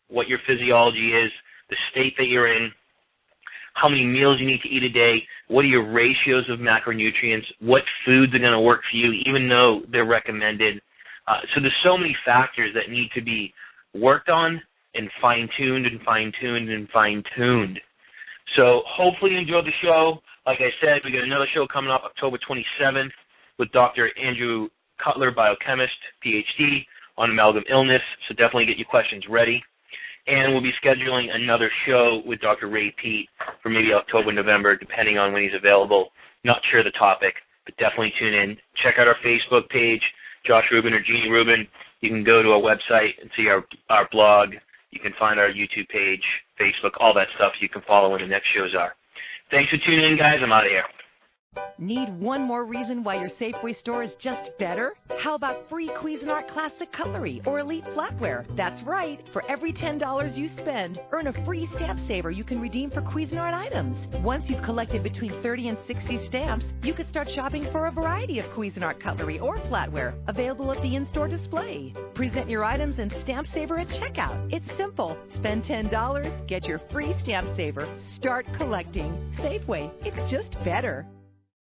what your physiology is, the state that you're in, how many meals you need to eat a day, what are your ratios of macronutrients, what foods are going to work for you, even though they're recommended. So there's so many factors that need to be worked on and fine-tuned and fine-tuned and fine-tuned. So hopefully you enjoyed the show. Like I said, we got another show coming up October 27th with Dr. Andrew Cutler, biochemist, PhD, on amalgam illness. So definitely get your questions ready. And we'll be scheduling another show with Dr. Ray Pete for maybe October, November, depending on when he's available. Not sure the topic, but definitely tune in. Check out our Facebook page, Josh Rubin or Jeannie Rubin. You can go to our website and see our blog. You can find our YouTube page, Facebook, all that stuff, so you can follow when the next shows are. Thanks for tuning in, guys. I'm out of here. Need one more reason why your Safeway store is just better? How about free Cuisinart Classic Cutlery or Elite Flatware? That's right. For every $10 you spend, earn a free stamp saver you can redeem for Cuisinart items. Once you've collected between 30 and 60 stamps, you can start shopping for a variety of Cuisinart cutlery or flatware available at the in-store display. Present your items and stamp saver at checkout. It's simple. Spend $10, get your free stamp saver. Start collecting. Safeway. It's just better.